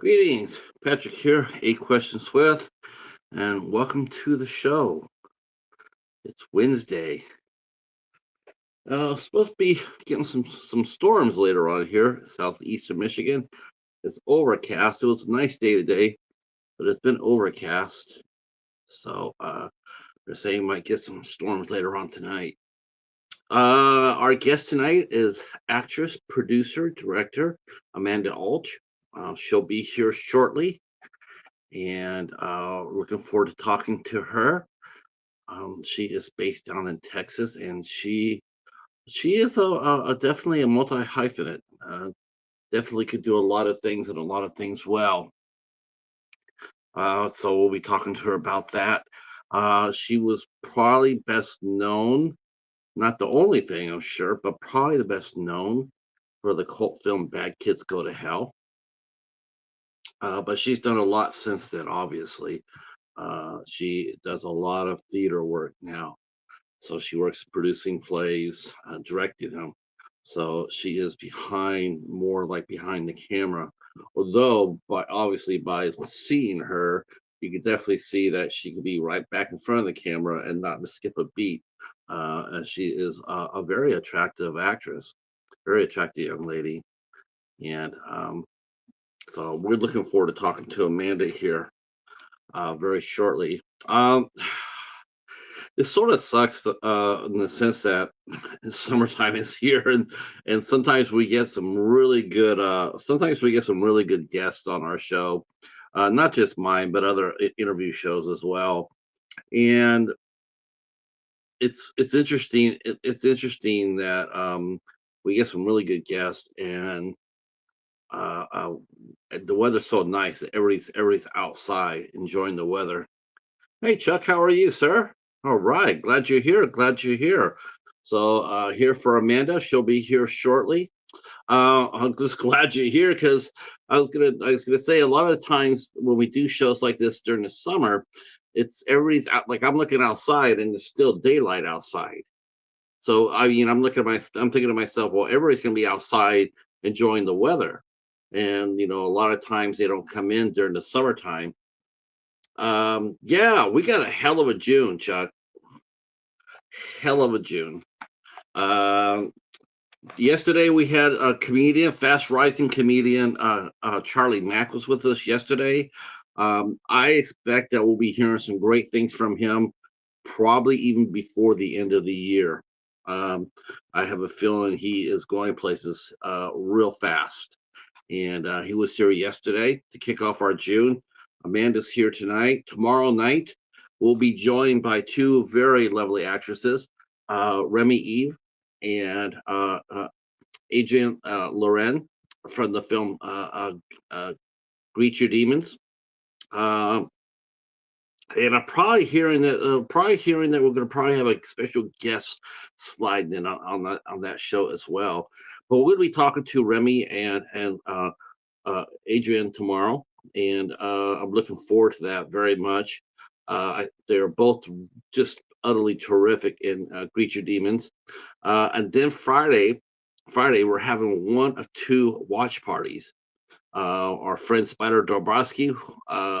Greetings, Patrick here, 8 Questions With, and welcome to the show. It's Wednesday. Supposed to be getting some storms later on here, southeastern Michigan. It's overcast. It was a nice day today, but it's been overcast. So they're saying might get some storms later on tonight. Our guest tonight is actress, producer, director Amanda Alch. She'll be here shortly, and looking forward to talking to her. She is based down in Texas, and she is a definitely a multi hyphenate. Definitely could do a lot of things and a lot of things well. So we'll be talking to her about that. She was probably best known, not the only thing I'm sure, but probably the best known for the cult film Bad Kids Go to Hell. But she's done a lot since then, obviously. She does a lot of theater work now. So she works producing plays, directing them. So she is more like behind the camera. Although, obviously by seeing her, you can definitely see that she can be right back in front of the camera and not skip a beat. And she is a very attractive actress, very attractive young lady. And so we're looking forward to talking to Amanda here very shortly. It sort of sucks in the sense that summertime is here, and sometimes we get some really good guests on our show, not just mine but other interview shows as well. And it's interesting. It's interesting that we get some really good guests, and uh, uh, the weather's so nice that everybody's outside enjoying the weather. Hey, Chuck, how are you, sir? All right, glad you're here. Glad you're here. So, here for Amanda. She'll be here shortly. I'm just glad you're here because I was gonna say a lot of times when we do shows like this during the summer, it's everybody's out. Like I'm looking outside and it's still daylight outside. So I mean, I'm thinking to myself, well, everybody's gonna be outside enjoying the weather, and a lot of times they don't come in during the summertime. Yeah, we got a hell of a June, Chuck. Hell of a June. Um, Yesterday we had a comedian, fast rising comedian, Charlie Mack was with us yesterday. I expect that we'll be hearing some great things from him, probably even before the end of the year. Um, I have a feeling he is going places real fast. And he was here yesterday to kick off our June. Amanda's here tonight. Tomorrow night, we'll be joined by two very lovely actresses, Remy Eve and Adrienne Loren from the film Greet Your Demons. Uh, and I'm probably hearing that we're going to probably have a special guest sliding in on that show as well. But we'll be talking to Remy and Adrienne tomorrow, and I'm looking forward to that very much. They're both just utterly terrific in Greet Your Demons. And then Friday we're having one of two watch parties. Our friend Spider Dobrowski,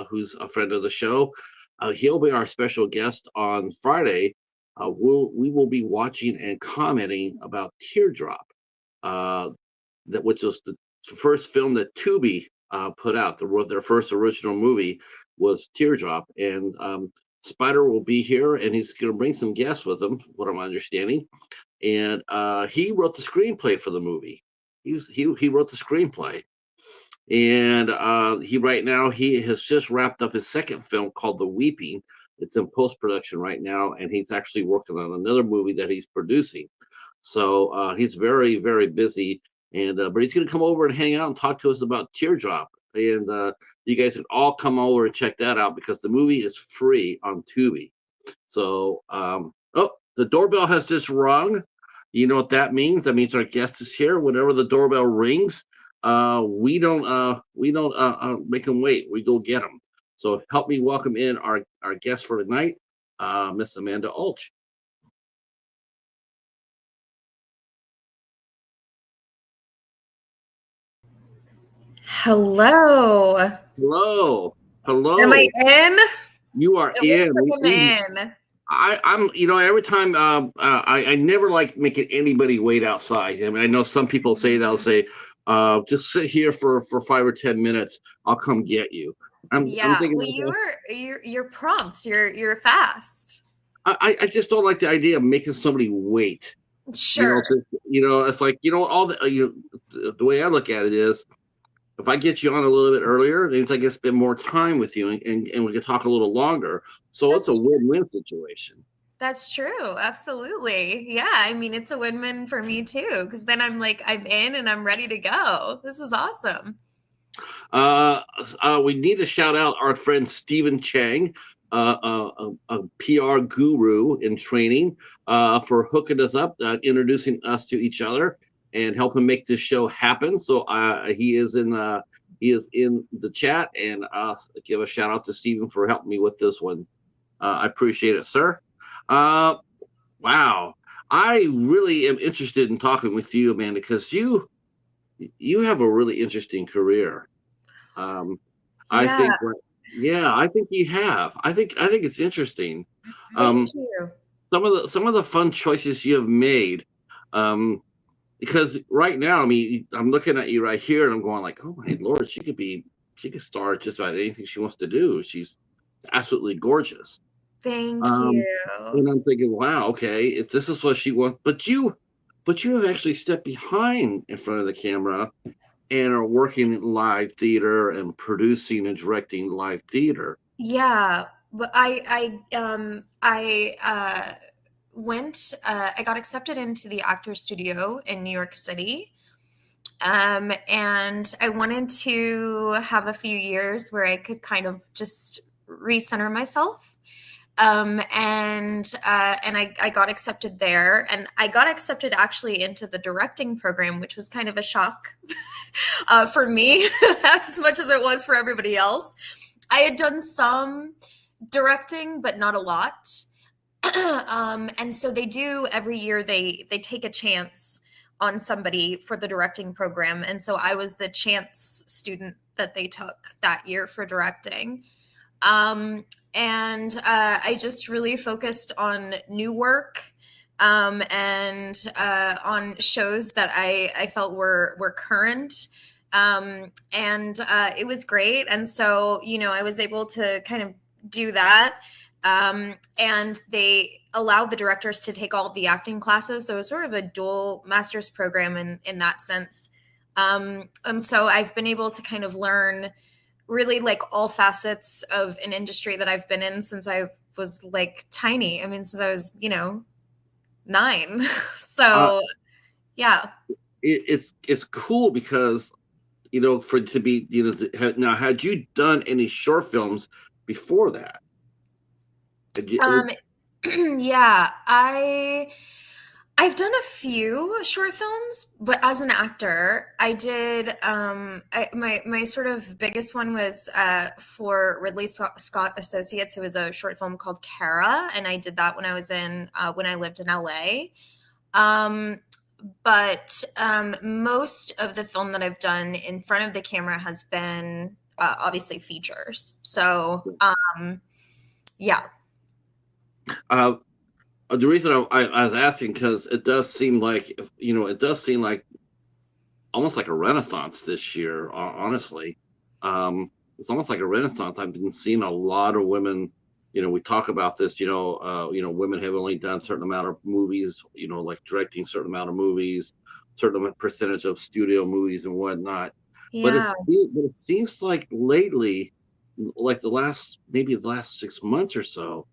who's a friend of the show, he'll be our special guest on Friday. We will be watching and commenting about Teardrop, uh, which was the first film that Tubi put out. Their first original movie was Teardrop, and Spider will be here, and he's going to bring some guests with him, what I'm understanding. And he wrote the screenplay for the movie. He wrote the screenplay, and he has just wrapped up his second film called The Weeping. It's in post production right now, and he's actually working on another movie that he's producing. So he's very, very busy, and but he's going to come over and hang out and talk to us about Teardrop. And you guys can all come over and check that out because the movie is free on Tubi. So, oh, the doorbell has just rung. You know what that means? That means our guest is here. Whenever the doorbell rings, we don't make them wait. We go get them. So help me welcome in our guest for tonight, Miss Amanda Alch. Hello. Hello. Am I Hello. in? You are It looks in. like I'm in. I'm, every time, I never like making anybody wait outside. I mean, I know some people say they'll say, just sit here for 5 or 10 minutes. I'll come get you. I'm Yeah. thinking Well, to myself, you're prompt. You're fast. I just don't like the idea of making somebody wait. Sure. It's like, all the way I look at it is, if I get you on a little bit earlier, it means I get to spend more time with you and we can talk a little longer. So it's a That's win-win situation. that's true. Absolutely. Yeah. I mean, it's a win-win for me too, because then I'm in and I'm ready to go. This is awesome. We need to shout out our friend Stephen Chang, a PR guru in training, for hooking us up, introducing us to each other, and helping make this show happen. So he is in the chat, and give a shout out to Stephen for helping me with this one. I appreciate it, sir. Uh, wow, I really am interested in talking with you, Amanda, because you have a really interesting career. Um, I Yeah. think, yeah, I think you have. I think it's interesting. Thank Um, you. some of the fun choices you have made. Um, because right now, I mean, I'm looking at you right here, and I'm going like, oh my lord, she could star just about anything she wants to do. She's absolutely gorgeous. Thank Um, you. and I'm thinking, wow, okay, if this is what she wants, but you have actually stepped behind in front of the camera and are working in live theater and producing and directing live theater. Yeah, but I got accepted into the actor studio in New York City. And I wanted to have a few years where I could kind of just recenter myself. And I got accepted there, and I got accepted actually into the directing program, which was kind of a shock for me, as much as it was for everybody else. I had done some directing, but not a lot. And so they do every year. They take a chance on somebody for the directing program, and so I was the chance student that they took that year for directing. Um, and I just really focused on new work, and on shows that I felt were current. And it was great. And so, I was able to kind of do that. And they allowed the directors to take all of the acting classes. So it was sort of a dual master's program in that sense. And so I've been able to kind of learn really like all facets of an industry that I've been in since I was like tiny. I mean, since I was, 9. Uh, So, yeah. it's cool because for it to be now, had you done any short films before that? Had you- Um, yeah, I've done a few short films, but as an actor, I did my sort of biggest one was for Ridley Scott Associates. It was a short film called Kara, and I did that when I lived in LA. But most of the film that I've done in front of the camera has been obviously features. So yeah. uh, the reason I was asking, because it does seem like, it does seem like almost like a renaissance this year. Honestly, it's almost like a renaissance. I've been seeing a lot of women. We talk about this. Women have only done a certain amount of movies. Like directing a certain amount of movies, certain percentage of studio movies and whatnot. But Yeah. it seems like lately, like maybe the last 6 months or so,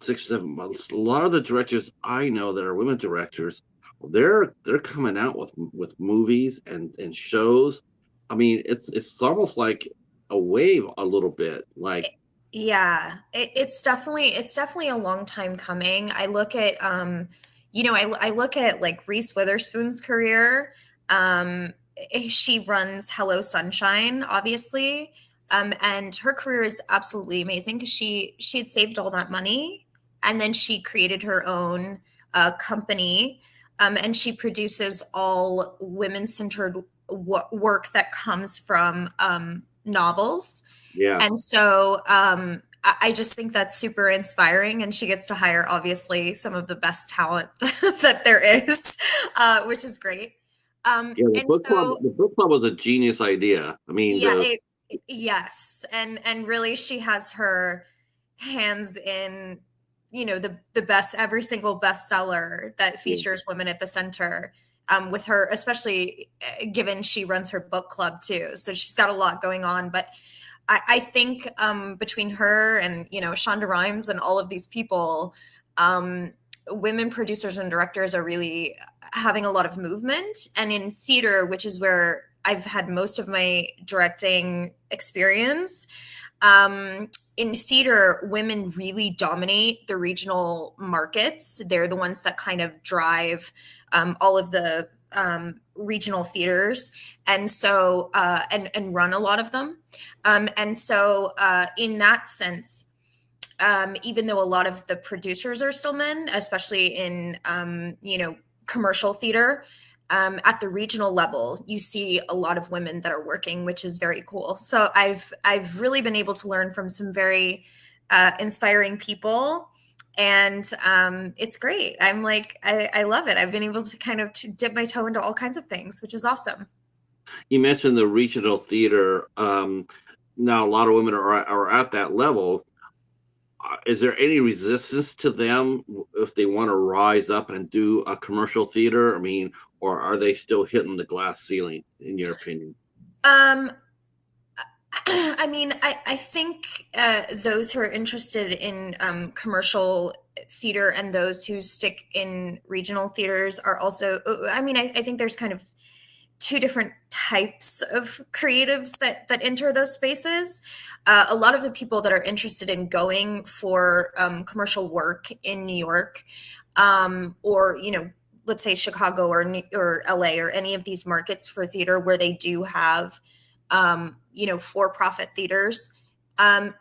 6 or 7 months, a lot of the directors I know that are women directors, they're coming out with movies and shows. I mean, it's almost like a wave a little bit. Like, Yeah, it's definitely a long time coming. I look at I look at like Reese Witherspoon's career. She runs Hello Sunshine, obviously. And her career is absolutely amazing because she had saved all that money, and then she created her own company. And she produces all women-centered work that comes from novels. Yeah. And so I just think that's super inspiring. And she gets to hire, obviously, some of the best talent that there is, which is great. Yeah, And so, the book club was a genius idea. I mean, yeah, the yes. And really, she has her hands in, the best, every single bestseller that features women at the center. With her, especially given she runs her book club too. So she's got a lot going on. But I think between her and, Shonda Rhimes and all of these people, women producers and directors are really having a lot of movement. And in theater, which is where I've had most of my directing experience, in theater, women really dominate the regional markets. They're the ones that kind of drive all of the regional theaters, and so and run a lot of them. And so in that sense, even though a lot of the producers are still men, especially in commercial theater, at the regional level, you see a lot of women that are working, which is very cool. So I've really been able to learn from some very inspiring people, and it's great. I'm like, I love it. I've been able to kind of dip my toe into all kinds of things, which is awesome. you mentioned the regional theater. Now a lot of women are at that level. Is there any resistance to them if they want to rise up and do a commercial theater? I mean, or are they still hitting the glass ceiling, in your opinion? Um, I mean, I think those who are interested in commercial theater and those who stick in regional theaters are also, I mean, I think there's kind of two different types of creatives that enter those spaces. A lot of the people that are interested in going for commercial work in New York, or let's say Chicago or LA or any of these markets for theater where they do have for-profit theaters. The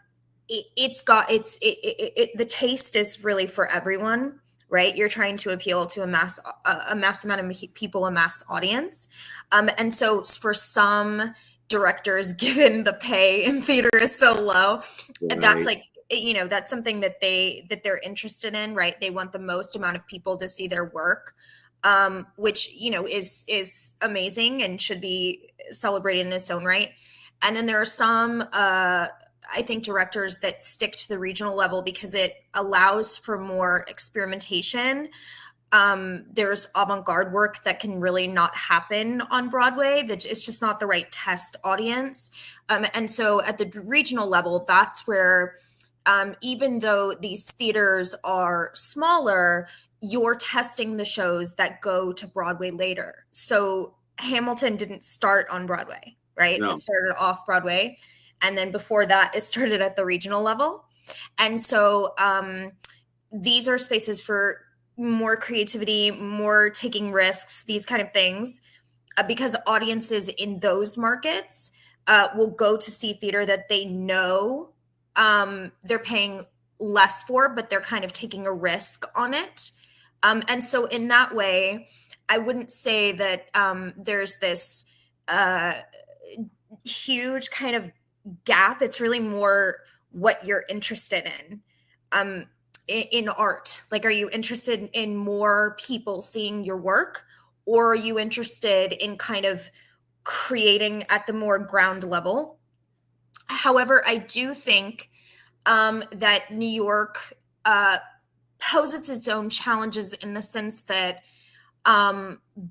taste is really for everyone, right? You're trying to appeal to a mass amount of people, a mass audience. And so for some directors, given the pay in theater is so low, Right. that's like, that's something that they're interested in, right? They want the most amount of people to see their work, which, is amazing and should be celebrated in its own right. And then there are some, I think, directors that stick to the regional level because it allows for more experimentation. There's avant-garde work that can really not happen on Broadway. That it's just not the right test audience. And so at the regional level, that's where, even though these theaters are smaller, you're testing the shows that go to Broadway later. So Hamilton didn't start on Broadway, right? No. It started off Broadway. And then before that, it started at the regional level. And so these are spaces for more creativity, more taking risks, these kind of things, because audiences in those markets will go to see theater that they know they're paying less for, but they're kind of taking a risk on it. And so in that way, I wouldn't say that there's this huge kind of gap. It's really more what you're interested in art. Like, are you interested in more people seeing your work, or are you interested in kind of creating at the more ground level? However, I do think that New York poses its own challenges in the sense that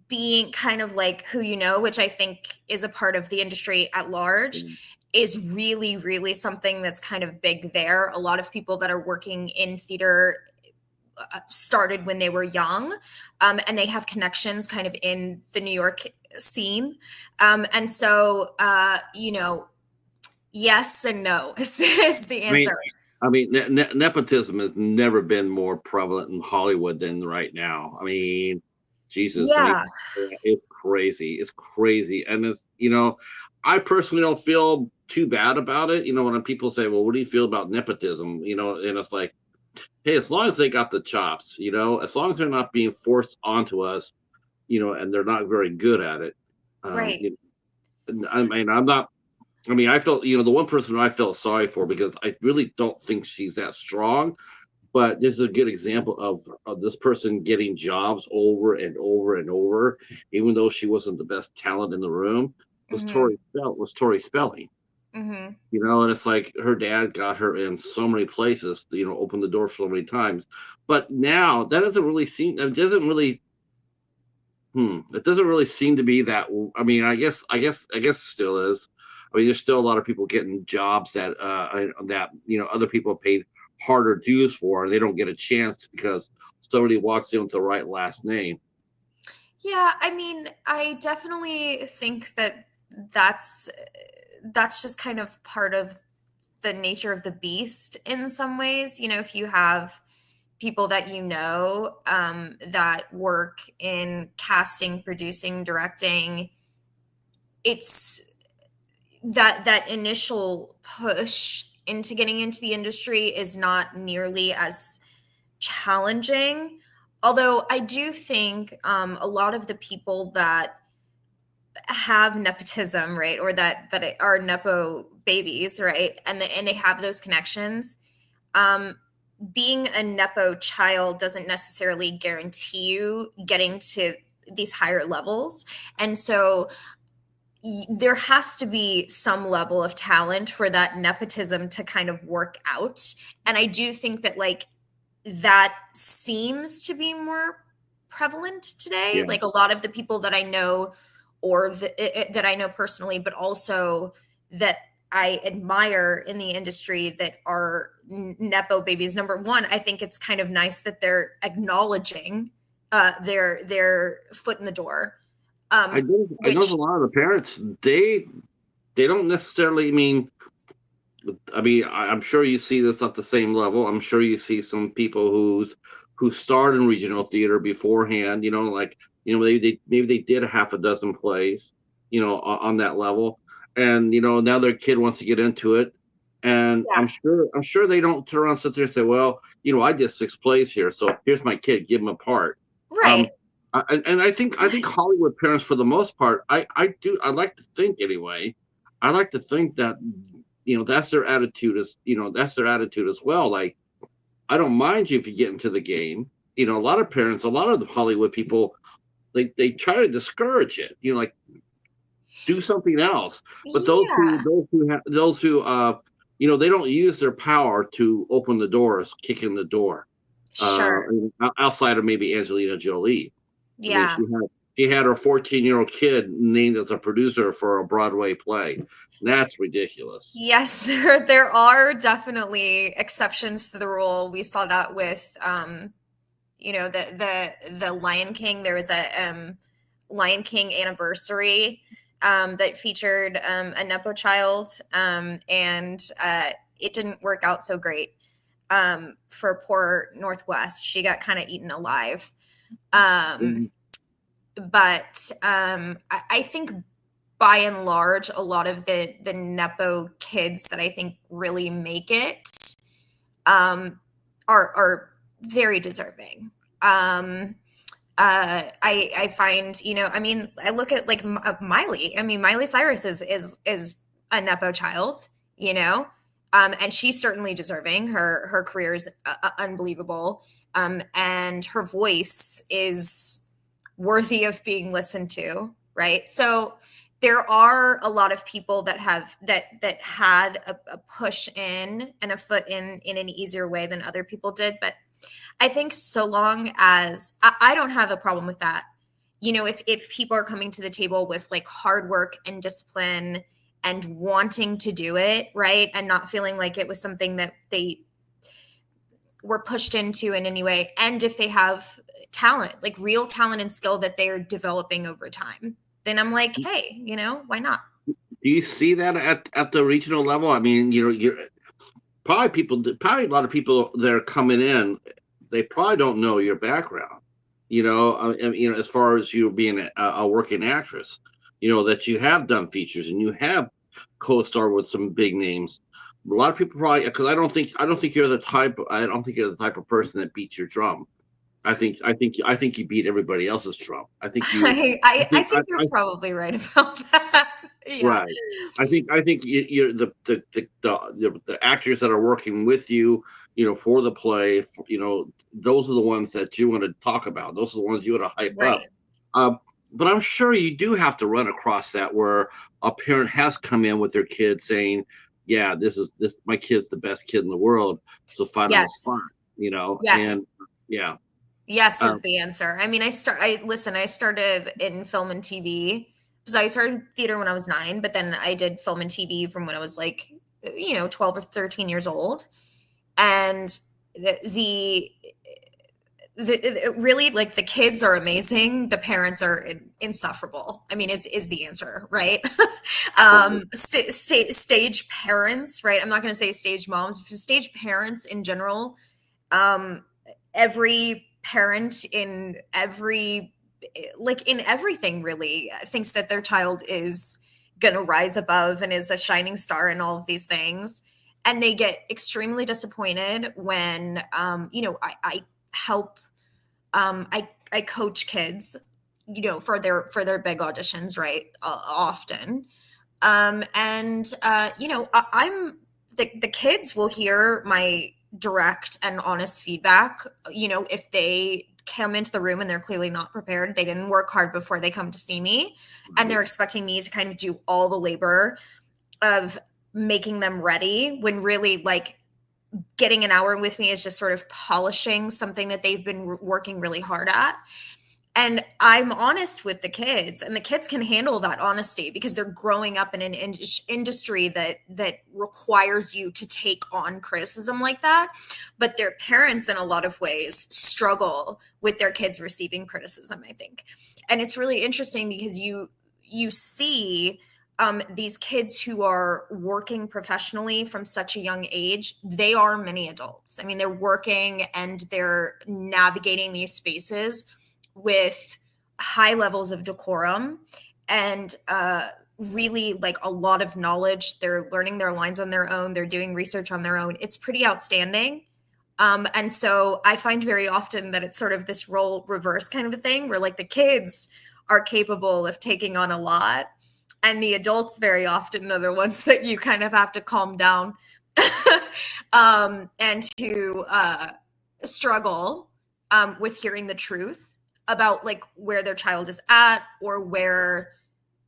being kind of like who you know, which I think is a part of the industry at large, is really, really something that's kind of big there. A lot of people that are working in theater started when they were young, and they have connections kind of in the New York scene. And so, yes and no is the answer. Nepotism has never been more prevalent in Hollywood than right now. I mean, Jesus, Yeah. it's crazy. It's crazy. And I personally don't feel too bad about it. When people say, well, what do you feel about nepotism? And it's like, hey, as long as they got the chops, as long as they're not being forced onto us, and they're not very good at it. Right. I mean, I'm not. I mean, I felt, the one person I felt sorry for, because I really don't think she's that strong. But this is a good example of this person getting jobs over and over and over, even though she wasn't the best talent in the room. Mm-hmm. Was Tori Spelling. Mm-hmm. And it's like her dad got her in so many places, opened the door so many times. But now that doesn't really seem. It doesn't really. It doesn't really seem to be that. I mean, I guess still is. I mean, there's still a lot of people getting jobs that other people paid harder dues for, and they don't get a chance because somebody walks in with the right last name. Yeah, I mean, I definitely think that that's that's just kind of part of the nature of the beast in some ways. If you have people that that work in casting, producing, directing, it's that initial push into getting into the industry is not nearly as challenging. Although I do think a lot of the people that have nepotism, right, or that are nepo babies, right, and they have those connections. Um, Being a nepo child doesn't necessarily guarantee you getting to these higher levels, and so there has to be some level of talent for that nepotism to kind of work out. And I do think that like that seems to be more prevalent today. Yeah, Like a lot of the people that I know or that I know personally, but also that I admire in the industry that are nepo babies. Number one, I think it's kind of nice that they're acknowledging their foot in the door. I know a Which lot of the parents, they don't necessarily mean. I mean, I'm sure you see this at the same level. I'm sure you see some people who starred in regional theater beforehand. Like maybe they did a half a dozen plays, on that level, and now their kid wants to get into it, and yeah, I'm sure they don't turn around and sit there and say, well, I did 6 plays here, so here's my kid, give him a part. right. Um, and I think Hollywood parents, for the most part, I like to think anyway. I like to think that that's their attitude, as well. Like, I don't mind you if you get into the game. A lot of parents, a lot of the Hollywood people, they try to discourage it. Like, do something else. But Yeah, they don't use their power to open the doors, kick in the door. sure. Outside of maybe Angelina Jolie. I mean, Yeah. she had her 14-year-old kid named as a producer for a Broadway play. That's ridiculous. Yes, there are definitely exceptions to the rule. We saw that with the Lion King. There was a Lion King anniversary that featured a nepo child, and it didn't work out so great for poor Northwest. She got kind of eaten alive. Um, Mhm. but I think by and large, a lot of the nepo kids that I think really make it um, are very deserving. I find, I mean, I look at like Miley. I mean, Miley Cyrus is a nepo child, and she's certainly deserving. Her career is unbelievable, and her voice is worthy of being listened to, right? So there are a lot of people that have that had a push in and a foot in an easier way than other people did, but I think so long as I don't have a problem with that. If people are coming to the table with like hard work and discipline and wanting to do it, right? And not feeling like it was something that they were pushed into in any way. And if they have talent, like real talent and skill that they are developing over time, then I'm like, hey, why not? Do you see that at the regional level? I mean, you're probably a lot of people that are coming in, they probably don't know your background. As far as you being a working actress, that you have done features and you have co-starred with some big names. A lot of people probably, because I don't think you're the type of person that beats your drum. I think you beat everybody else's drum. I think you. I think you're probably right about that. Yeah. Right. I think you're the actors that are working with you, for the play, those are the ones that you want to talk about. Those are the ones you want to hype up. Right. But I'm sure you do have to run across that where a parent has come in with their kid saying, "Yeah, this my kid's the best kid in the world, so find him a spot," Yes. and Yes. yeah, Yes is um, the answer. I mean, I started in film and TV because I started theater when I was 9, but then I did film and TV from when I was like, 12 or 13 years old. And the, really, like, the kids are amazing. The parents are insufferable. I mean, is the answer, right? totally. Stage parents, right? I'm not going to say stage moms, stage parents in general. um every parent in every, like, in everything, really thinks that their child is going to rise above and is the shining star and all of these things, and they get extremely disappointed when, I help, I coach kids, for their big auditions, right, often. And I'm the kids will hear my direct and honest feedback. If they come into the room and they're clearly not prepared, they didn't work hard before they come to see me, and Right. they're expecting me to kind of do all the labor of making them ready, when really, like, getting an hour with me is just sort of polishing something that they've been working really hard at. And I'm honest with the kids, and the kids can handle that honesty because they're growing up in an industry that requires you to take on criticism like that. But their parents, in a lot of ways, struggle with their kids receiving criticism, I think. And it's really interesting because you see, these kids who are working professionally from such a young age, they are mini adults. I mean, they're working and they're navigating these spaces with high levels of decorum and, really, like, a lot of knowledge. They're learning their lines on their own. They're doing research on their own. It's pretty outstanding. And so I find very often that it's sort of this role reverse kind of a thing where, like, the kids are capable of taking on a lot, and the adults very often are the ones that you kind of have to calm down, and to, struggle, with hearing the truth about, like, where their child is at or where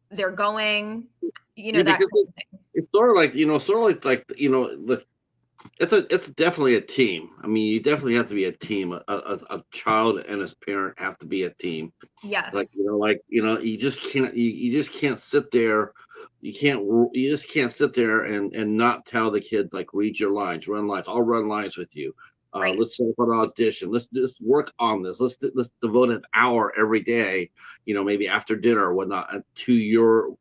they're going, Yeah, that because kind of thing. it's sort of like it's definitely a team. I mean, you definitely have to be a team. A child and his parent have to be a team. Yes. You just can't sit there. You just can't sit there and not tell the kid, like, read your lines, run lines. I'll run lines with you. Right. Let's set up an audition. Let's just work on this. Let's devote an hour every day. Maybe after dinner or whatnot, to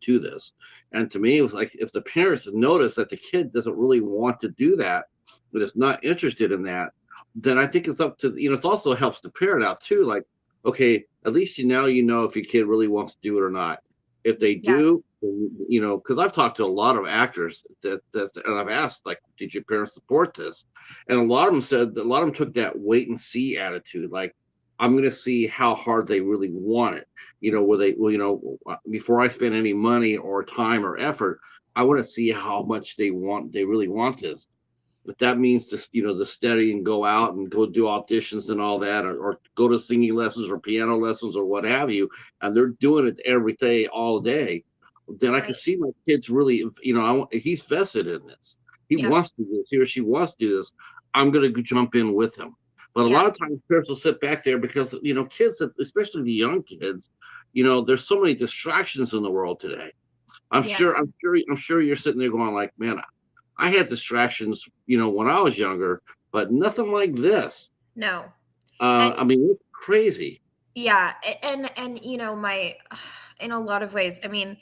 this. And to me, it was like, if the parents notice that the kid doesn't really want to do that, but is not interested in that, then I think it's up to, it also helps the parent out too. Like, okay, at least you know if your kid really wants to do it or not. If they Yes. do, because I've talked to a lot of actors and I've asked, like, did your parents support this? And a lot of them took that wait and see attitude. Like, I'm going to see how hard they really want it. Before I spend any money or time or effort, I want to see how much they really want this. But that means to study and go out and go do auditions and all that, or go to singing lessons or piano lessons or what have you, and they're doing it every day, all day. Then I can Right. see my kid's really, he's vested in this. He Yep. wants to do this. He or she wants to do this. I'm going to jump in with him. But a Yes. lot of times parents will sit back there because kids, especially the young kids, there's so many distractions in the world today. Yeah. I'm sure you're sitting there going, like, man, I had distractions, when I was younger, but nothing like this. No. I And mean, it's crazy. yeah, and my in a lot of ways, I mean,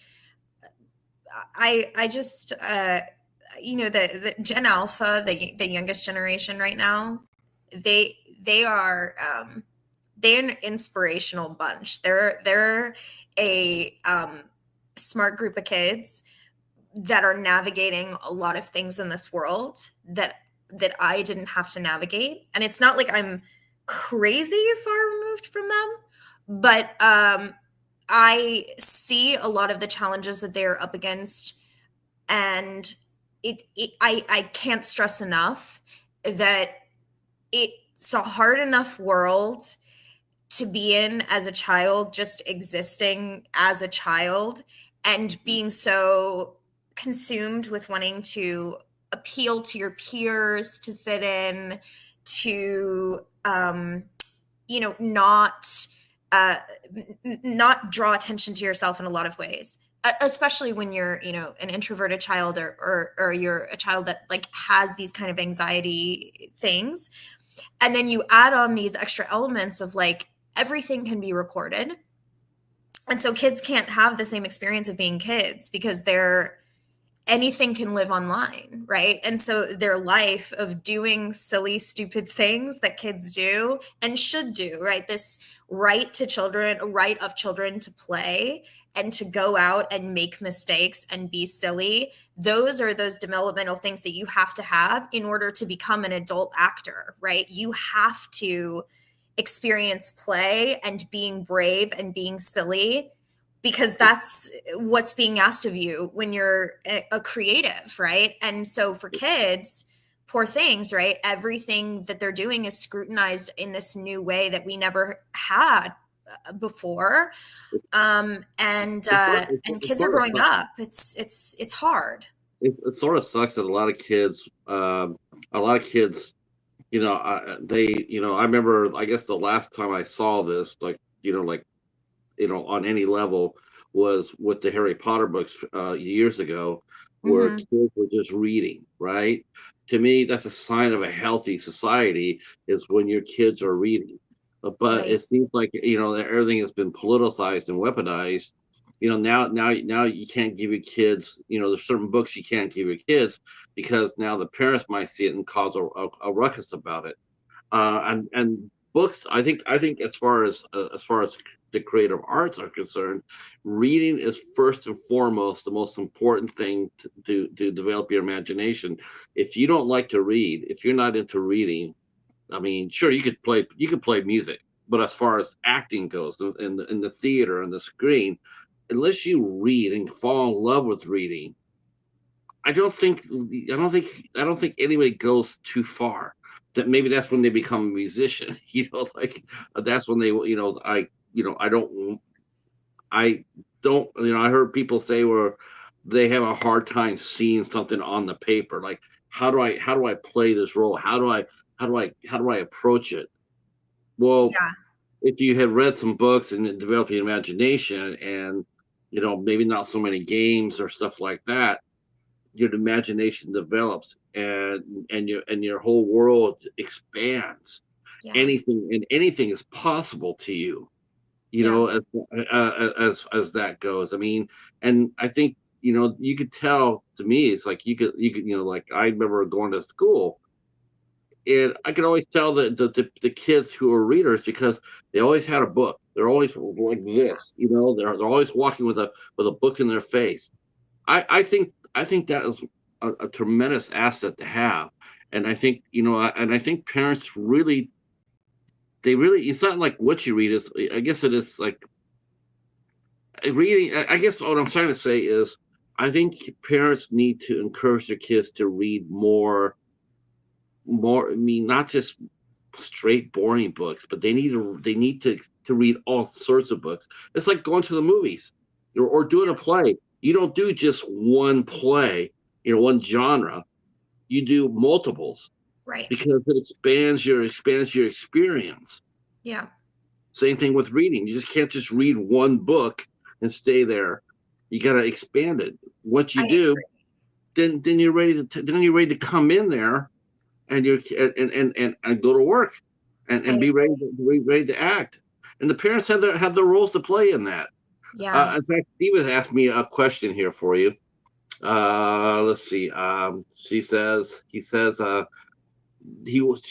I just, the Gen Alpha, the youngest generation right now, they are, they're an inspirational bunch. They're a, smart group of kids that are navigating a lot of things in this world that I didn't have to navigate. And it's not like I'm crazy far removed from them, but, I see a lot of the challenges that they're up against, and I can't stress enough that it's a hard enough world to be in as a child, just existing as a child and being so consumed with wanting to appeal to your peers, to fit in, to not uh, not draw attention to yourself in a lot of ways, especially when you're an introverted child, or you're a child that like has these kind of anxiety things, and then you add on these extra elements of like everything can be recorded, and so kids can't have the same experience of being kids because they're anything can live online, right? And so their life of doing silly, stupid things that kids do and should do, right? This right of children to play and to go out and make mistakes and be silly. Those are those developmental things that you have to have in order to become an adult actor, right? You have to experience play and being brave and being silly, because that's what's being asked of you when you're a creative, right? And so for kids, poor things, right? Everything that they're doing is scrutinized in this new way that we never had before. And It kids are sort of growing sucks. up. It's hard. It sort of sucks that a lot of kids, I remember, I guess the last time I saw this, on any level, was with the Harry Potter books years ago, where Hmm. kids were just reading, right? To me, that's a sign of a healthy society, is when your kids are reading. But Right. it seems like, that everything has been politicized and weaponized. Now you can't give your kids, there's certain books you can't give your kids because now the parents might see it and cause a ruckus about it. And books, I think as far as the creative arts are concerned, reading is first and foremost the most important thing to develop your imagination. If you don't like to read, if you're not into reading, I mean, sure, you could play music, but as far as acting goes, in the theater and the screen, unless you read and fall in love with reading, I don't think anybody goes too far. That maybe that's when they become a musician. Like, that's when they, I don't, I heard people say where they have a hard time seeing something on the paper. Like, how do I play this role? How do I approach it? Well, Yeah. if you had read some books and developed your imagination, and maybe not so many games or stuff like that, your imagination develops, and your whole world expands. Yeah. Anything is possible to you, Yeah. as that goes. I mean, and I think, you could tell. To me, it's like you could, like, I remember going to school, and I could always tell the kids who were readers, because they always had a book. They're always like this, they're always walking with a book in their face. I think that is a tremendous asset to have. And I think parents really, it's not like what you read is, I guess it is like reading. I guess what I'm trying to say is, I think parents need to encourage their kids to read more. I mean, not just straight boring books, but they need to read all sorts of books. It's like going to the movies, or doing a play. You don't do just one play, one genre. You do multiples, Right. because it expands your experience. Yeah. Same thing with reading. You just can't just read one book and stay there. You got to expand it. Once you I do, then you're ready to come in there, and you're and go to work, and I be ready to act. And the parents have their roles to play in that. Yeah. In fact, Steve has asked me a question here for you. Let's see. He says, he wants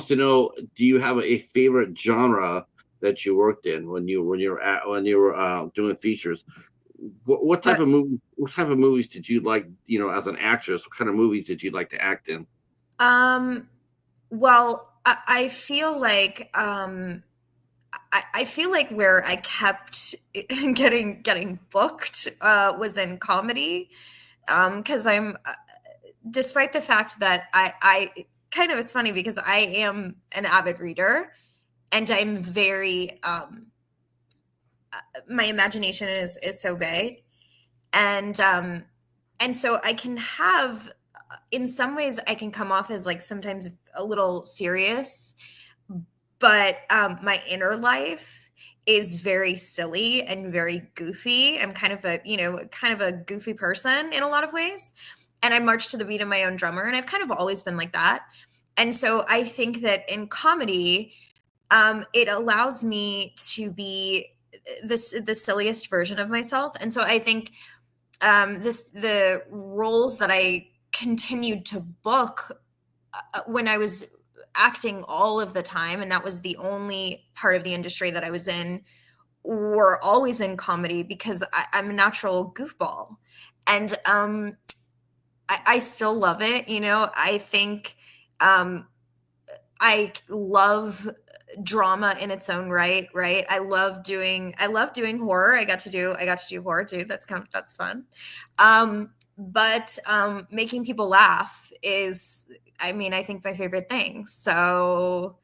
to know, do you have a favorite genre that you worked in when you were doing features? What type But of movies did you like, as an actress? What kind of movies did you like to act in? well, I feel like I feel like where I kept getting booked was in comedy, because despite the fact that I kind of, it's funny because I am an avid reader, and I'm very my imagination is so big, and so I can have, in some ways I can come off as like sometimes a little serious, but my inner life is very silly and very goofy. I'm kind of a, kind of a goofy person in a lot of ways. And I march to the beat of my own drummer. And I've kind of always been like that. And so I think that in comedy, it allows me to be the silliest version of myself. And so I think the roles that I continued to book when I was acting all of the time, and that was the only part of the industry that I was in, were always in comedy because I'm a natural goofball. And I still love it. I think I love drama in its own right. I love doing horror. I got to do horror too. That's fun. But making people laugh is, I think, my favorite thing. So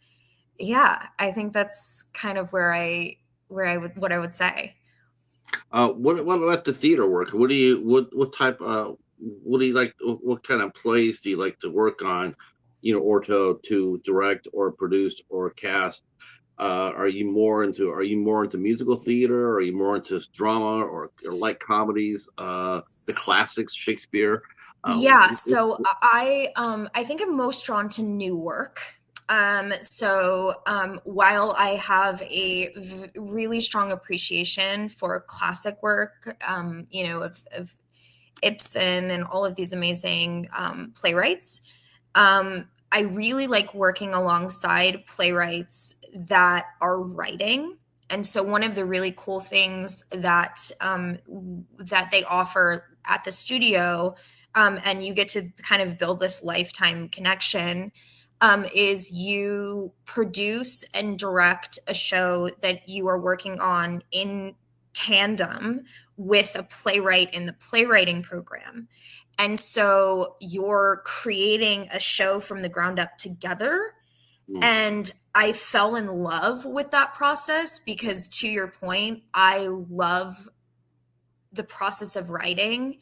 yeah, I think that's kind of what I would say. What about the theater work? What type what do you like? What kind of plays do you like to work on? Or to direct or produce or cast? Are you more into musical theater? Or are you more into drama or light comedies? The classics, Shakespeare. Yeah, so I think I'm most drawn to new work. While I have a really strong appreciation for classic work, of Ibsen and all of these amazing playwrights, I really like working alongside playwrights that are writing. And so one of the really cool things that that they offer at the studio, and you get to kind of build this lifetime connection, is you produce and direct a show that you are working on in tandem with a playwright in the playwriting program. And so you're creating a show from the ground up together. Mm. And I fell in love with that process because, to your point, I love the process of writing.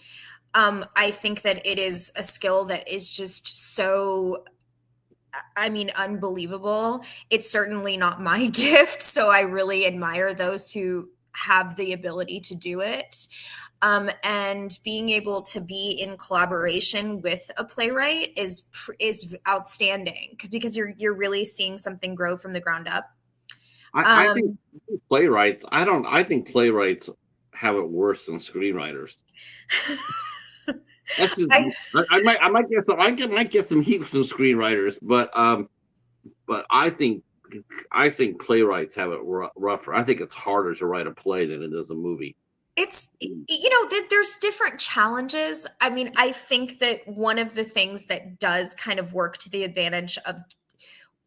I think that it is a skill that is just so, unbelievable. It's certainly not my gift. So I really admire those who have the ability to do it. And being able to be in collaboration with a playwright is outstanding because you're really seeing something grow from the ground up. I think playwrights. I think playwrights have it worse than screenwriters. That's just, I, I might get some heat from screenwriters, but I think playwrights have it rougher. I think it's harder to write a play than it is a movie. it's, there's different challenges. I think that one of the things that does kind of work to the advantage of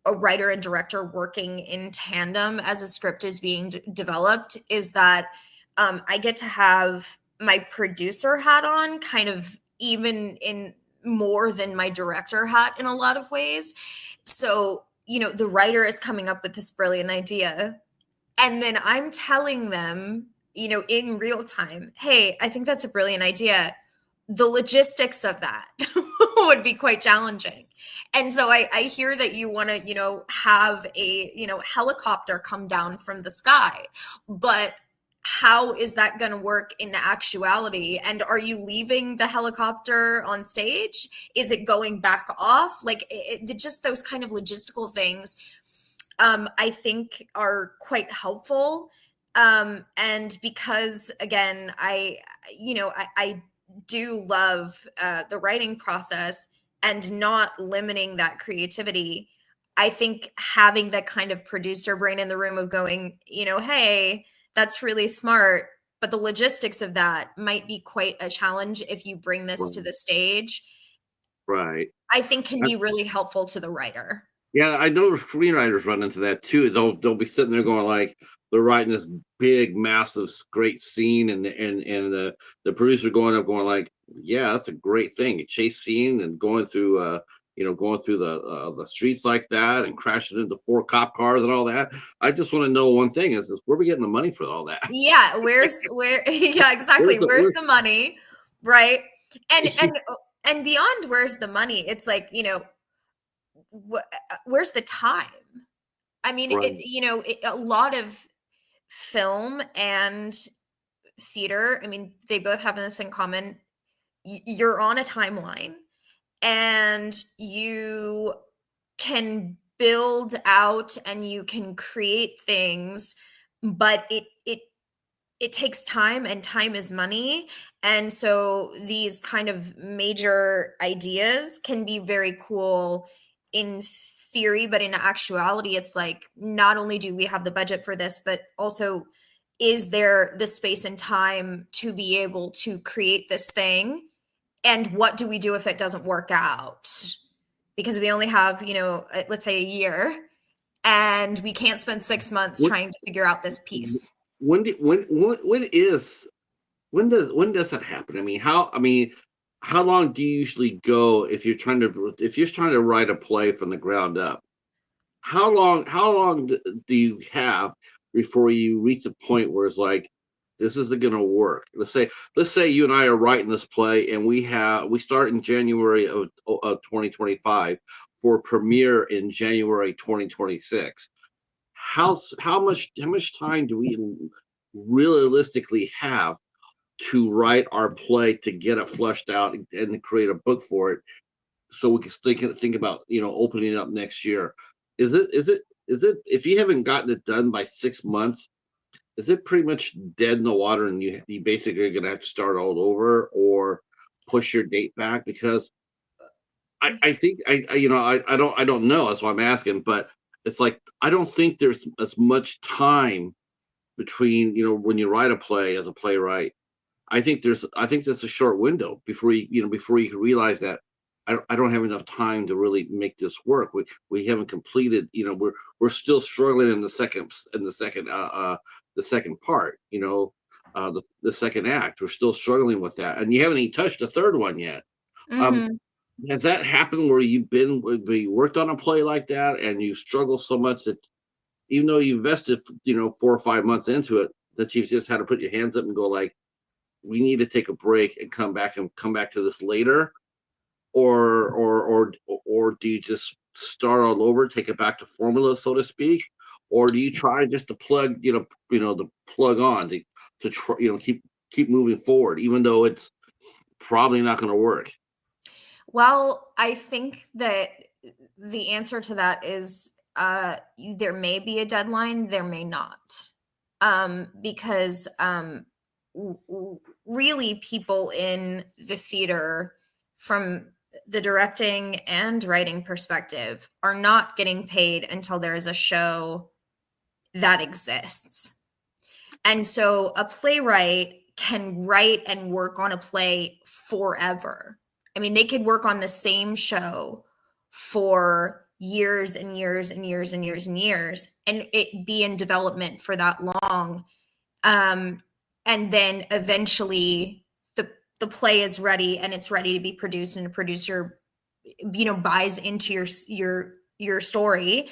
a writer and director working in tandem as a script is being developed is that I get to have my producer hat on, kind of even in more than my director hat in a lot of ways. So, the writer is coming up with this brilliant idea, and then I'm telling them, in real time, hey, I think that's a brilliant idea. The logistics of that would be quite challenging. And so I hear that you want to, have a, helicopter come down from the sky, but how is that going to work in actuality? And are you leaving the helicopter on stage? Is it going back off? Like just those kind of logistical things, I think are quite helpful. And because again, I do love the writing process and not limiting that creativity. I think having that kind of producer brain in the room of going, hey, that's really smart, but the logistics of that might be quite a challenge if you bring this to the stage, Right. I think can be really helpful to the writer. Yeah, I know screenwriters run into that too. They'll be sitting there going like they're writing this big, massive, great scene, and the producer going up going like, yeah, that's a great thing. A chase scene and going through going through the streets like that and crashing into 4 cop cars and all that. I just want to know one thing is where are we getting the money for all that? Yeah, where yeah, exactly. Where's the money? Right? And beyond where's the money? It's like, where's the time? I mean, Right. a lot of film and theater, I mean, they both have this in common. You're on a timeline and you can build out and you can create things, but it takes time, and time is money. And so these kind of major ideas can be very cool in theory, but in actuality, it's like, not only do we have the budget for this, but also, is there the space and time to be able to create this thing? And what do we do if it doesn't work out? Because we only have, let's say a year, and we can't spend 6 months What trying to figure out this piece. when does that happen? How long do you usually go if you're trying to write a play from the ground up? How long do you have before you reach a point where it's like this isn't going to work? Let's say you and I are writing this play and we start in January of 2025 for premiere in January 2026. How much time do we realistically have to write our play to get it fleshed out and create a book for it so we can think about opening it up next year? Is it if you haven't gotten it done by 6 months, is it pretty much dead in the water and you basically are gonna have to start all over or push your date back? Because I think I don't know, that's why I'm asking, but it's like I don't think there's as much time between when you write a play as a playwright. I think that's a short window before you can realize that I don't have enough time to really make this work. We haven't completed. We're still struggling in the second part. The second act. We're still struggling with that, and you haven't even touched the third one yet. Um, Mhm. has that happened where you worked on a play like that and you struggle so much that even though you invested 4 or 5 months into it, that you've just had to put your hands up and go like, we need to take a break and come back to this later, or do you just start all over, take it back to formula, so to speak, or do you try just to plug on to try, keep moving forward, even though it's probably not going to work? Well, I think that the answer to that is, there may be a deadline, there may not. Because really, people in the theater, from the directing and writing perspective, are not getting paid until there is a show that exists. And so a playwright can write and work on a play forever. I mean, they could work on the same show for years and years and years and years and years, and it be in development for that long. Um, and then eventually the play is ready and it's ready to be produced, and a producer, buys into your story,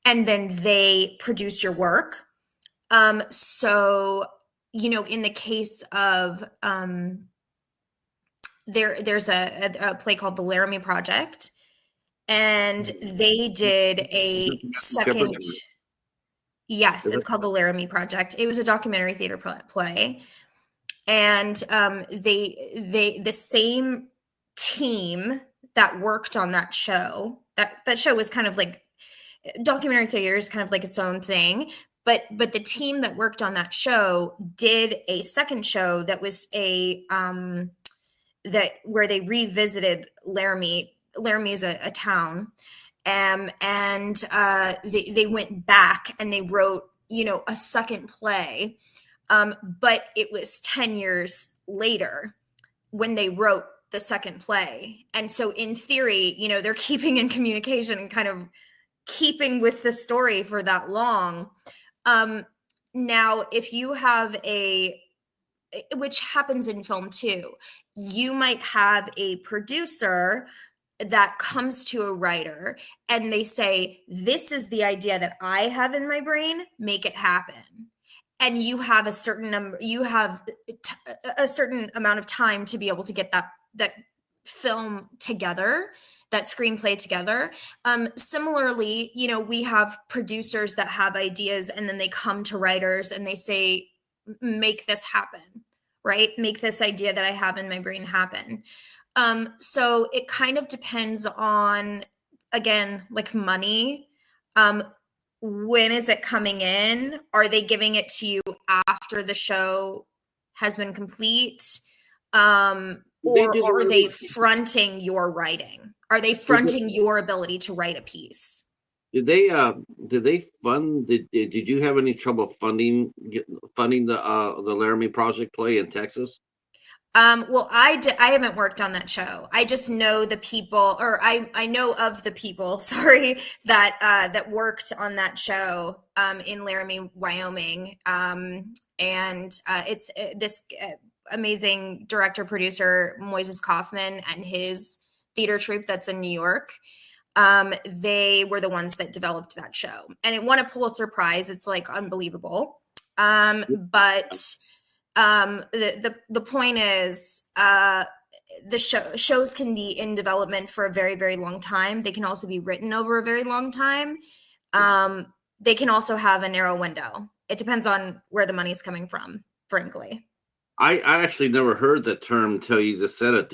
and then they produce your work. So, in the case of, there's a play called The Laramie Project, and they did Is a it second. different? Yes, Is it's it? called The Laramie Project. It was a documentary theater play, and the same team that worked on that show. That show was kind of like, documentary theater is kind of like its own thing, but the team that worked on that show did a second show that was that where they revisited Laramie. Laramie is a town, and they went back and they wrote a second play, but it was 10 years later when they wrote the second play. And so in theory, they're keeping in communication, kind of keeping with the story for that long. Now, if you have which happens in film too, you might have a producer that comes to a writer and they say, this is the idea that I have in my brain, make it happen. And you have a certain number, you have a certain amount of time to be able to get that film together, that screenplay together. Similarly, we have producers that have ideas and then they come to writers and they say, make this happen, right? Make this idea that I have in my brain happen. So it kind of depends on, again, like money. When is it coming in? Are they giving it to you after the show has been complete? Or are they fronting your writing? Are they fronting your ability to write a piece? Did they fund? Did you have any trouble funding the Laramie Project play in Texas? Well, I haven't worked on that show. I just know the people, or I know of the people, sorry, that worked on that show in Laramie, Wyoming. And it's this amazing director producer Moises Kaufman and his theater troupe that's in New York. They were the ones that developed that show, and it won a Pulitzer Prize. It's like unbelievable. But the point is, the shows can be in development for a very, very long time. They can also be written over a very long time. They can also have a narrow window. It depends on where the money's coming from, frankly. I actually never heard the term until you just said it,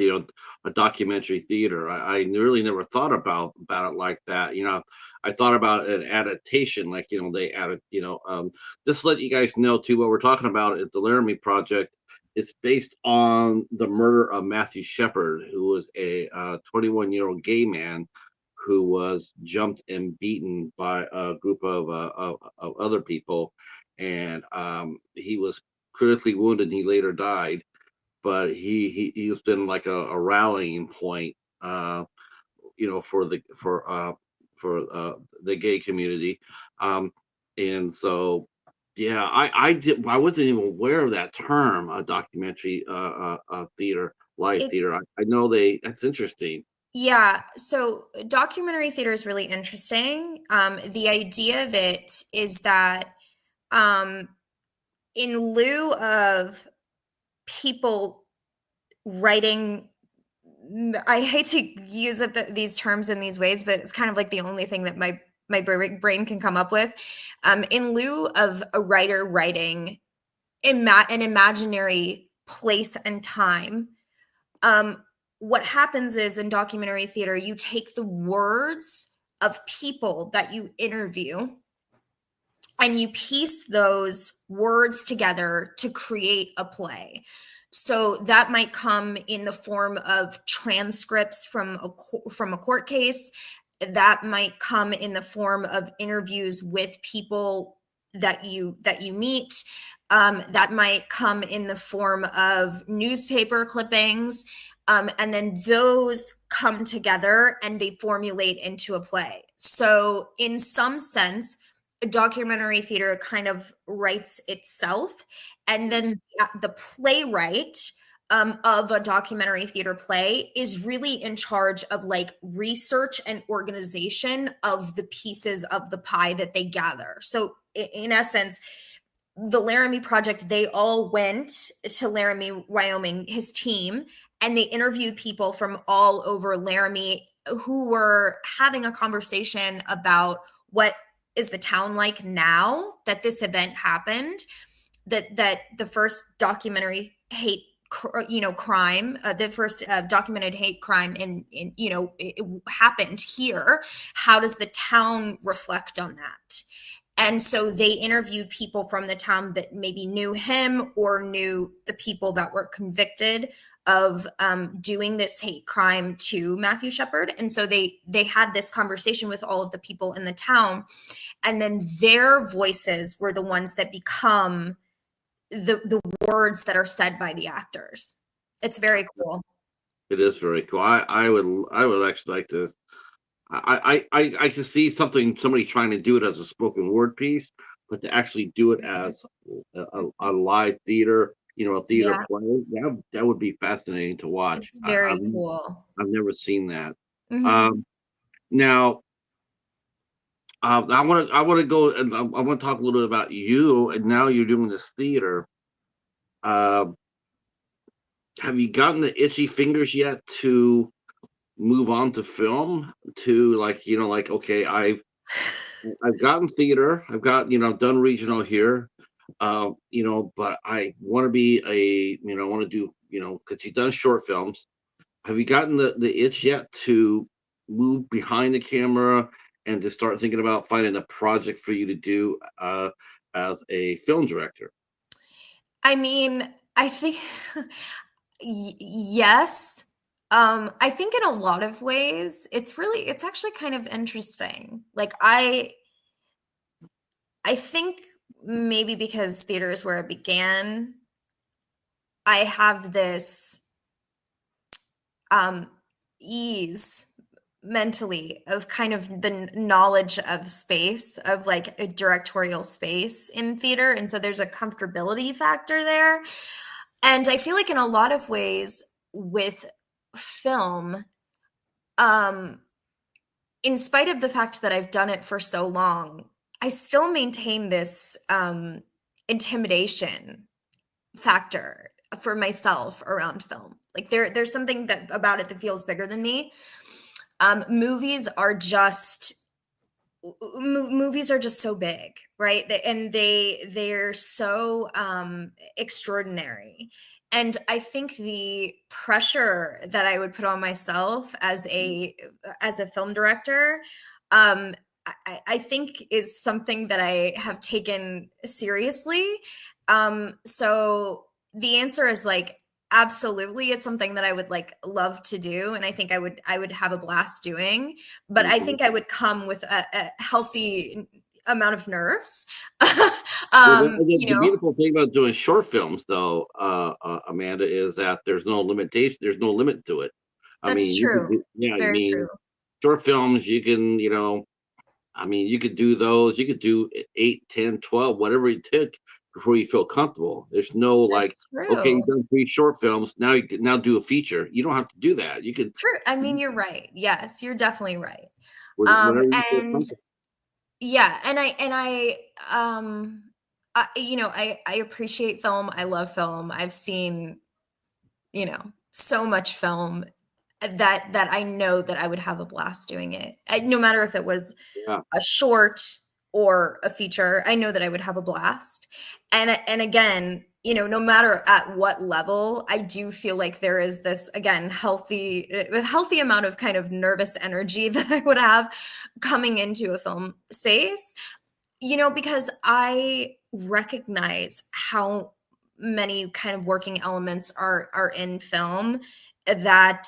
a documentary theater. I really never thought about it like that. I thought about an adaptation, like, they added, just to let you guys know too, what we're talking about at the Laramie Project. It's based on the murder of Matthew Shepard, who was a 21-year-old gay man who was jumped and beaten by a group of other people. And he was critically wounded and he later died, but he's been like a rallying point, for the gay community. And so, yeah, I wasn't even aware of that term, documentary theater, live theater. I know that's interesting. Yeah, so documentary theater is really interesting. The idea of it is that in lieu of people writing, I hate to use these terms in these ways, but it's kind of like the only thing that my brain can come up with. In lieu of a writer writing an imaginary place and time, what happens is in documentary theater, you take the words of people that you interview and you piece those words together to create a play. So that might come in the form of transcripts from a court case. That might come in the form of interviews with people that you meet. That might come in the form of newspaper clippings. And then those come together and they formulate into a play. So in some sense, documentary theater kind of writes itself, and then the playwright of a documentary theater play is really in charge of like research and organization of the pieces of the pie that they gather. So in essence, the Laramie Project, they all went to Laramie, Wyoming, his team, and they interviewed people from all over Laramie who were having a conversation about what is the town like now that this event happened, that the first documentary hate crime, the first documented hate crime it happened here. How does the town reflect on that? And so they interviewed people from the town that maybe knew him or knew the people that were convicted of doing this hate crime to Matthew Shepard. And so they had this conversation with all of the people in the town, and then their voices were the ones that become the words that are said by the actors. It's very cool. It is very cool. I would actually like to I can see somebody trying to do it as a spoken word piece, but to actually do it as a live theater, a theater Yeah, play, that would be fascinating to watch. it's very cool. I've never seen that. Mhm. Um, Now, I want to go and I want to talk a little bit about you. And now you're doing this theater. Uh, have you gotten the itchy fingers yet to move on to film? To like, like, okay, I've gotten theater. I've got, done regional here. But I want to be I want to do, because you've done short films. Have you gotten the itch yet to move behind the camera and to start thinking about finding a project for you to do as a film director? I mean, I think yes. I think in a lot of ways, it's actually kind of interesting. Like I think maybe because theater is where it began, I have this um ease mentally of kind of the knowledge of space, of like a directorial space in theater, and so there's a comfortability factor there. And I feel like in a lot of ways with film, um in spite of the fact that I've done it for so long, I still maintain this intimidation factor for myself around film. Like there's something that about it that feels bigger than me. Movies are just movies are just so big, right? And they're so extraordinary. And I think the pressure that I would put on myself as a film director, um, I think is something that I have taken seriously. So the answer is like absolutely, it's something that I would like love to do, and I think I would have a blast doing. But I Mhm. think I would come with a healthy amount of nerves. Well, the You know, beautiful thing about doing short films, though, Amanda, is that there's no limitation. There's no limit to it. I that's mean, you could true. do, yeah. It's I very true. mean, short films, you can, I mean, you could do those. You could do 8, 10, 12, whatever it took before you feel comfortable. There's no like, That's okay, true. you've done 3 short films. Now now do a feature. You don't have to do that. You could True. I mean, you're right. Yes, you're definitely right. whenever you feel And comfortable. yeah, um I appreciate film. I love film. I've seen, so much film that I know that I would have a blast doing it. No matter if it was Yeah. a short or a feature, I know that I would have a blast. And again, no matter at what level, I do feel like there is this again a healthy amount of kind of nervous energy that I would have coming into a film space, because I recognize how many kind of working elements are in film that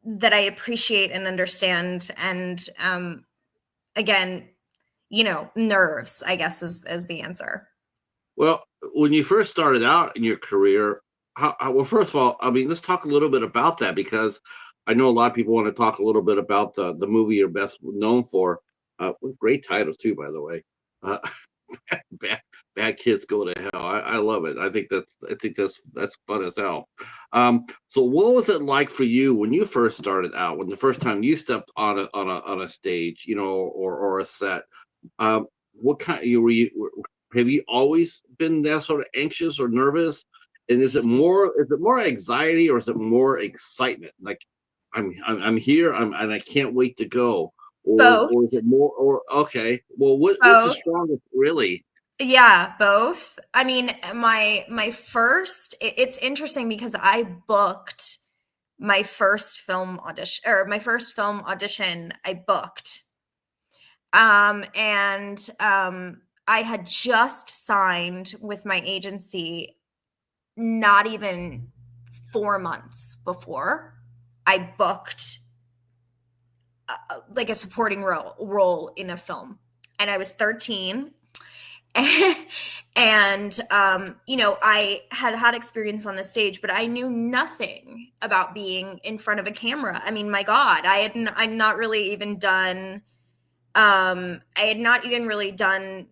that I appreciate and understand. And again, nerves, I guess, is the answer. Well, when you first started out in your career, well, first of all, I mean, let's talk a little bit about that because I know a lot of people want to talk a little bit about the movie you're best known for. Great title too, by the way. Uh, bad, bad kids go to hell. I love it. I think that's fun as hell. So what was it like for you when you first started out? When the first time you stepped on a stage, or a set? What kind you were you have you always been that sort of anxious or nervous? And is it more anxiety or is it more excitement? Like I'm here, and I can't wait to go. Both. Or is it more or okay. Well, which is Both. strongest really? Yeah, both. I mean, my first it's interesting because I booked my first film audition I booked. And I had just signed with my agency not even 4 months before I booked like a supporting role in a film. And I was 13, And I had experience on the stage, but I knew nothing about being in front of a camera. I mean, my God, I'd not really even done I had not even really done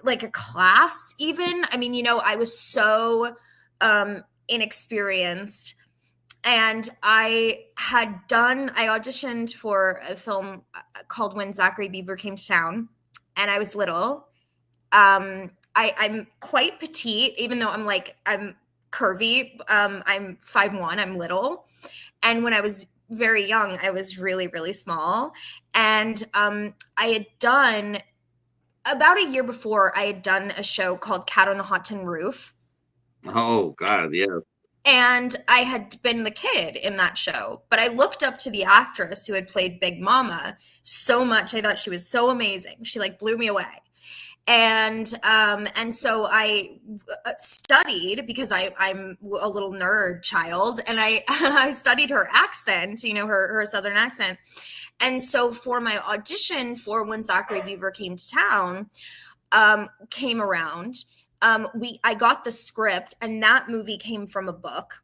like a class even. I mean, I was so inexperienced. And I auditioned for a film called When Zachary Beaver Came to Town, and I was little. I'm quite petite, even though I'm curvy. I'm 5'1", I'm little. And when I was very young, I was really, really small. And I had done, about a year before, I had done a show called Cat on a Hot Tin Roof. Oh God, yeah. And I had been the kid in that show, but I looked up to the actress who had played Big Mama so much. I thought she was so amazing. She like blew me away. And so I studied, because I'm a little nerd child, and I I studied her accent, her Southern accent. And so for my audition for When Zachary Beaver Came to Town, came around, I got the script, and that movie came from a book,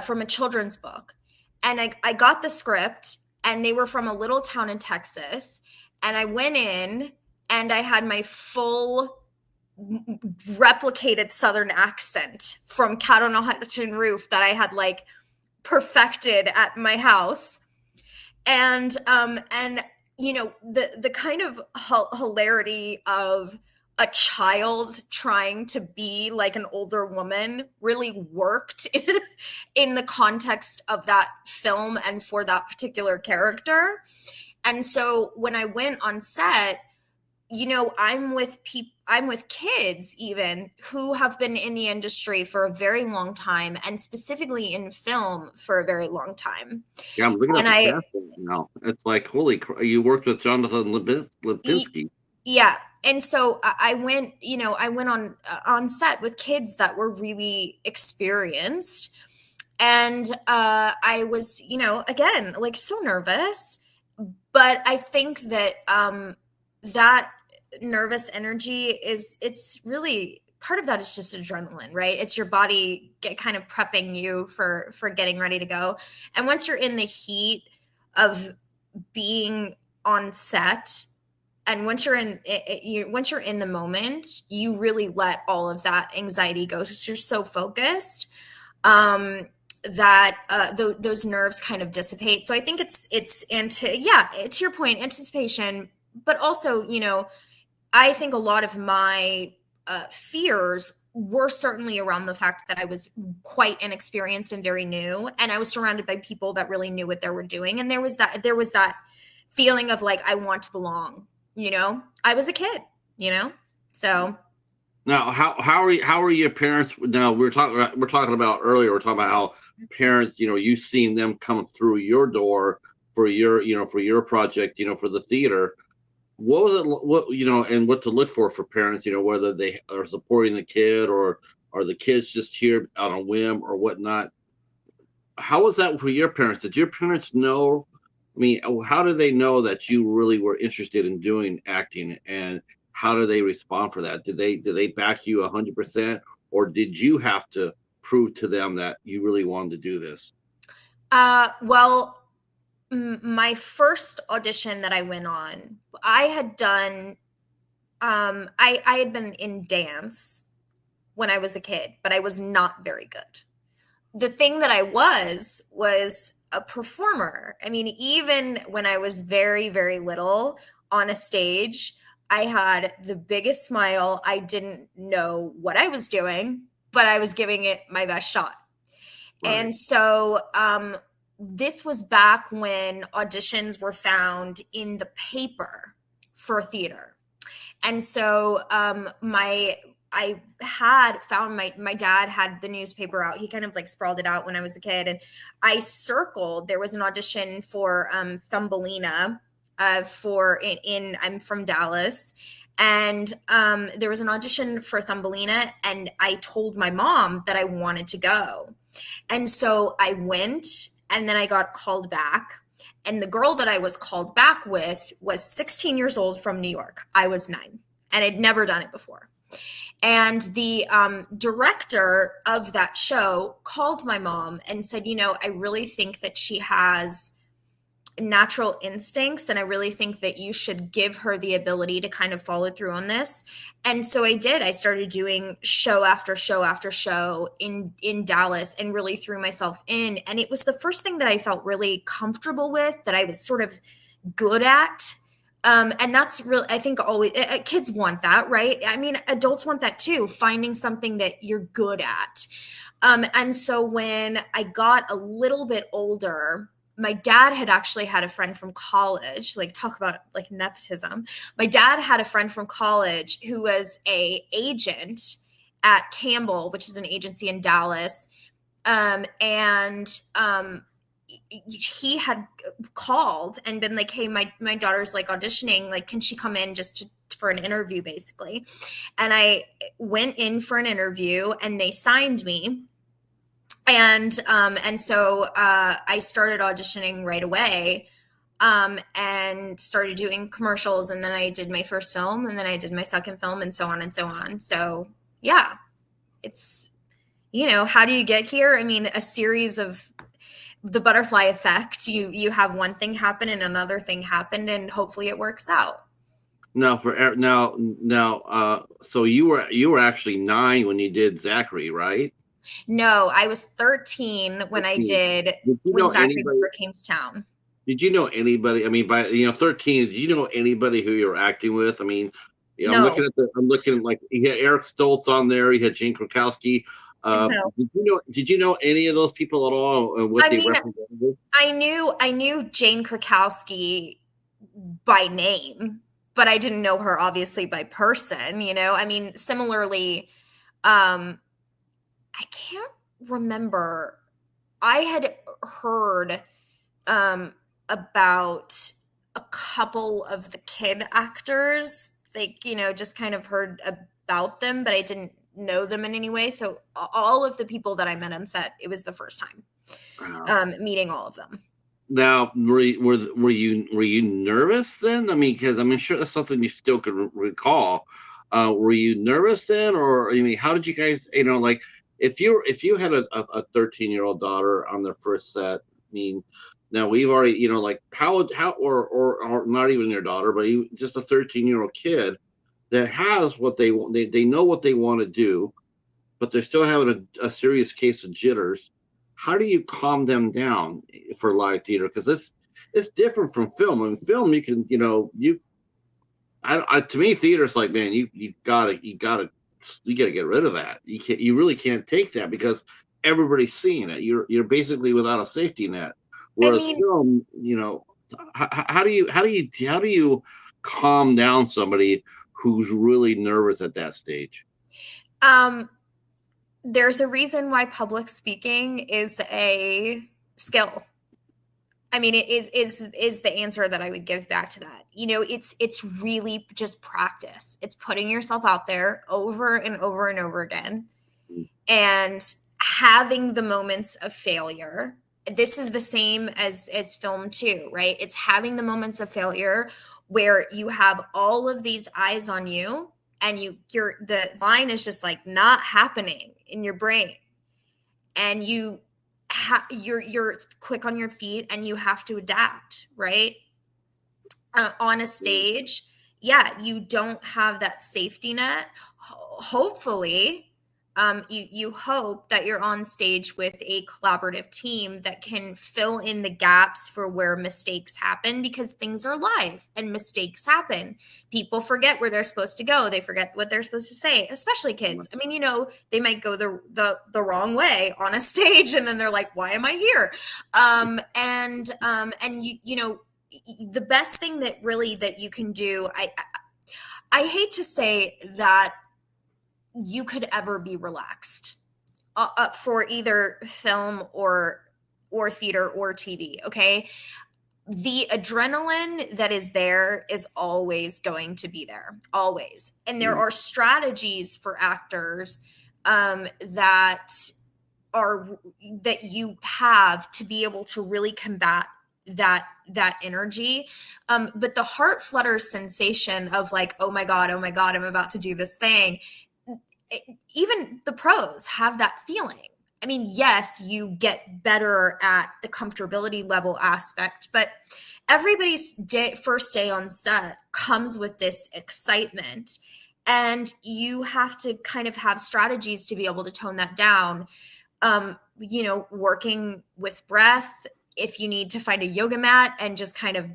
from a children's book. And I got the script, and they were from a little town in Texas. And I went in, and I had my full replicated Southern accent from Cat on a Hot Tin Roof that I had like perfected at my house. And the kind of hilarity of a child trying to be like an older woman really worked in the context of that film and for that particular character. And so when I went on set, I'm with kids even who have been in the industry for a very long time, and specifically in film for a very long time. Yeah, I'm looking at And the casting now. It's like, holy crap, you worked with Jonathan Lipinski. Yeah. And so I went on set with kids that were really experienced. And I was, again, like so nervous. But I think that that nervous energy it's really, part of that is just adrenaline, right? It's your body kind of prepping you for getting ready to go. And once you're in the heat of being on set, and once you're in the moment, you really let all of that anxiety go, because you're so focused that those nerves kind of dissipate. So I think to your point, anticipation, but also, I think a lot of my fears were certainly around the fact that I was quite inexperienced and very new, and I was surrounded by people that really knew what they were doing. And there was that feeling of like, I want to belong, I was a kid, so. Now, how are your parents? Now we're talking about earlier. We're talking about how parents, you've seen them come through your door for your project, for the theater. What was it? And what to look for parents? Whether they are supporting the kid, or are the kids just here on a whim or whatnot. How was that for your parents? Did your parents know? I mean, how do they know that you really were interested in doing acting, and how do they respond for that? Did they back you 100%, or did you have to prove to them that you really wanted to do this? Well, my first audition that I went on, I had done, I had been in dance when I was a kid, but I was not very good. The thing that I was a performer. I mean, even when I was very, very little on a stage, I had the biggest smile. I didn't know what I was doing, but I was giving it my best shot. Right. And so this was back when auditions were found in the paper for theater. And so I had found my dad had the newspaper out. He kind of like sprawled it out when I was a kid. And I circled, there was an audition for Thumbelina I'm from Dallas. And there was an audition for Thumbelina, and I told my mom that I wanted to go. And so I went, and then I got called back. And the girl that I was called back with was 16 years old from New York. I was 9, and I'd never done it before. And the director of that show called my mom and said, I really think that she has natural instincts, and I really think that you should give her the ability to kind of follow through on this. And so I did. I started doing show after show after show in Dallas and really threw myself in. And it was the first thing that I felt really comfortable with, that I was sort of good at. And that's really, I think, always kids want that, right? I mean, adults want that too, finding something that you're good at. And so when I got a little bit older, my dad had actually had a friend from college, like talk about like nepotism. My dad had a friend from college who was a agent at Campbell, which is an agency in Dallas. He had called and been like, hey, my daughter's like auditioning, like, can she come in just for an interview, basically? And I went in for an interview and they signed me. And so I started auditioning right away, and started doing commercials. And then I did my first film, and then I did my second film, and so on and so on. So yeah, it's, how do you get here? I mean, a series of the butterfly effect. You have one thing happen and another thing happened, and hopefully it works out. Now so you were actually 9 when you did Zachary, right? No, I was 13 when I did when Zachary came to town. Did you know anybody? I mean, by 13, did you know anybody who you were acting with? I mean, No. I'm looking at like, you had Eric Stoltz on there, you had Jane Krakowski. No. Did you know any of those people at all? What they represented? I knew Jane Krakowski by name, but I didn't know her obviously by person. I mean, similarly, I can't remember. I had heard about a couple of the kid actors, like, just kind of heard about them, but I didn't know them in any way. So all of the people that I met on set, it was the first time meeting all of them. Now, were you nervous then? I mean, because I'm sure that's something you still could recall. Were you nervous then, or I mean, how did you guys, like, if you had a 13-year-old daughter on their first set? I mean, now we've already, like, how or not even your daughter, but just a 13-year-old kid that has what they want, they know what they want to do, but they're still having a serious case of jitters. How do you calm them down for live theater? Because it's different from film. In film, you can, to me, theater's like, man, you gotta get rid of that. You really can't take that because everybody's seeing it. You're basically without a safety net. Whereas film, how do you calm down somebody who's really nervous at that stage? There's a reason why public speaking is a skill. I mean, it is the answer that I would give back to that. It's really just practice. It's putting yourself out there over and over and over again, and having the moments of failure. This is the same as film too, right? It's having the moments of failure where you have all of these eyes on you, and the line is just like not happening in your brain, and you're quick on your feet and you have to adapt, right? On a stage, you don't have that safety net. Hopefully, you hope that you're on stage with a collaborative team that can fill in the gaps for where mistakes happen, because things are live and mistakes happen. People forget where they're supposed to go. They forget what they're supposed to say, especially kids. I mean, they might go the wrong way on a stage, and then they're like, why am I here? The best thing that you can do, I hate to say that you could ever be relaxed for either film or theater or TV. Okay. The adrenaline that is there is always going to be there, always. And there are strategies for actors that you have to be able to really combat that energy. But the heart flutter sensation of like, oh my God, I'm about to do this thing. Even the pros have that feeling. I mean, yes, you get better at the comfortability level aspect, but everybody's first day on set comes with this excitement, and you have to kind of have strategies to be able to tone that down. Working with breath, if you need to find a yoga mat and just kind of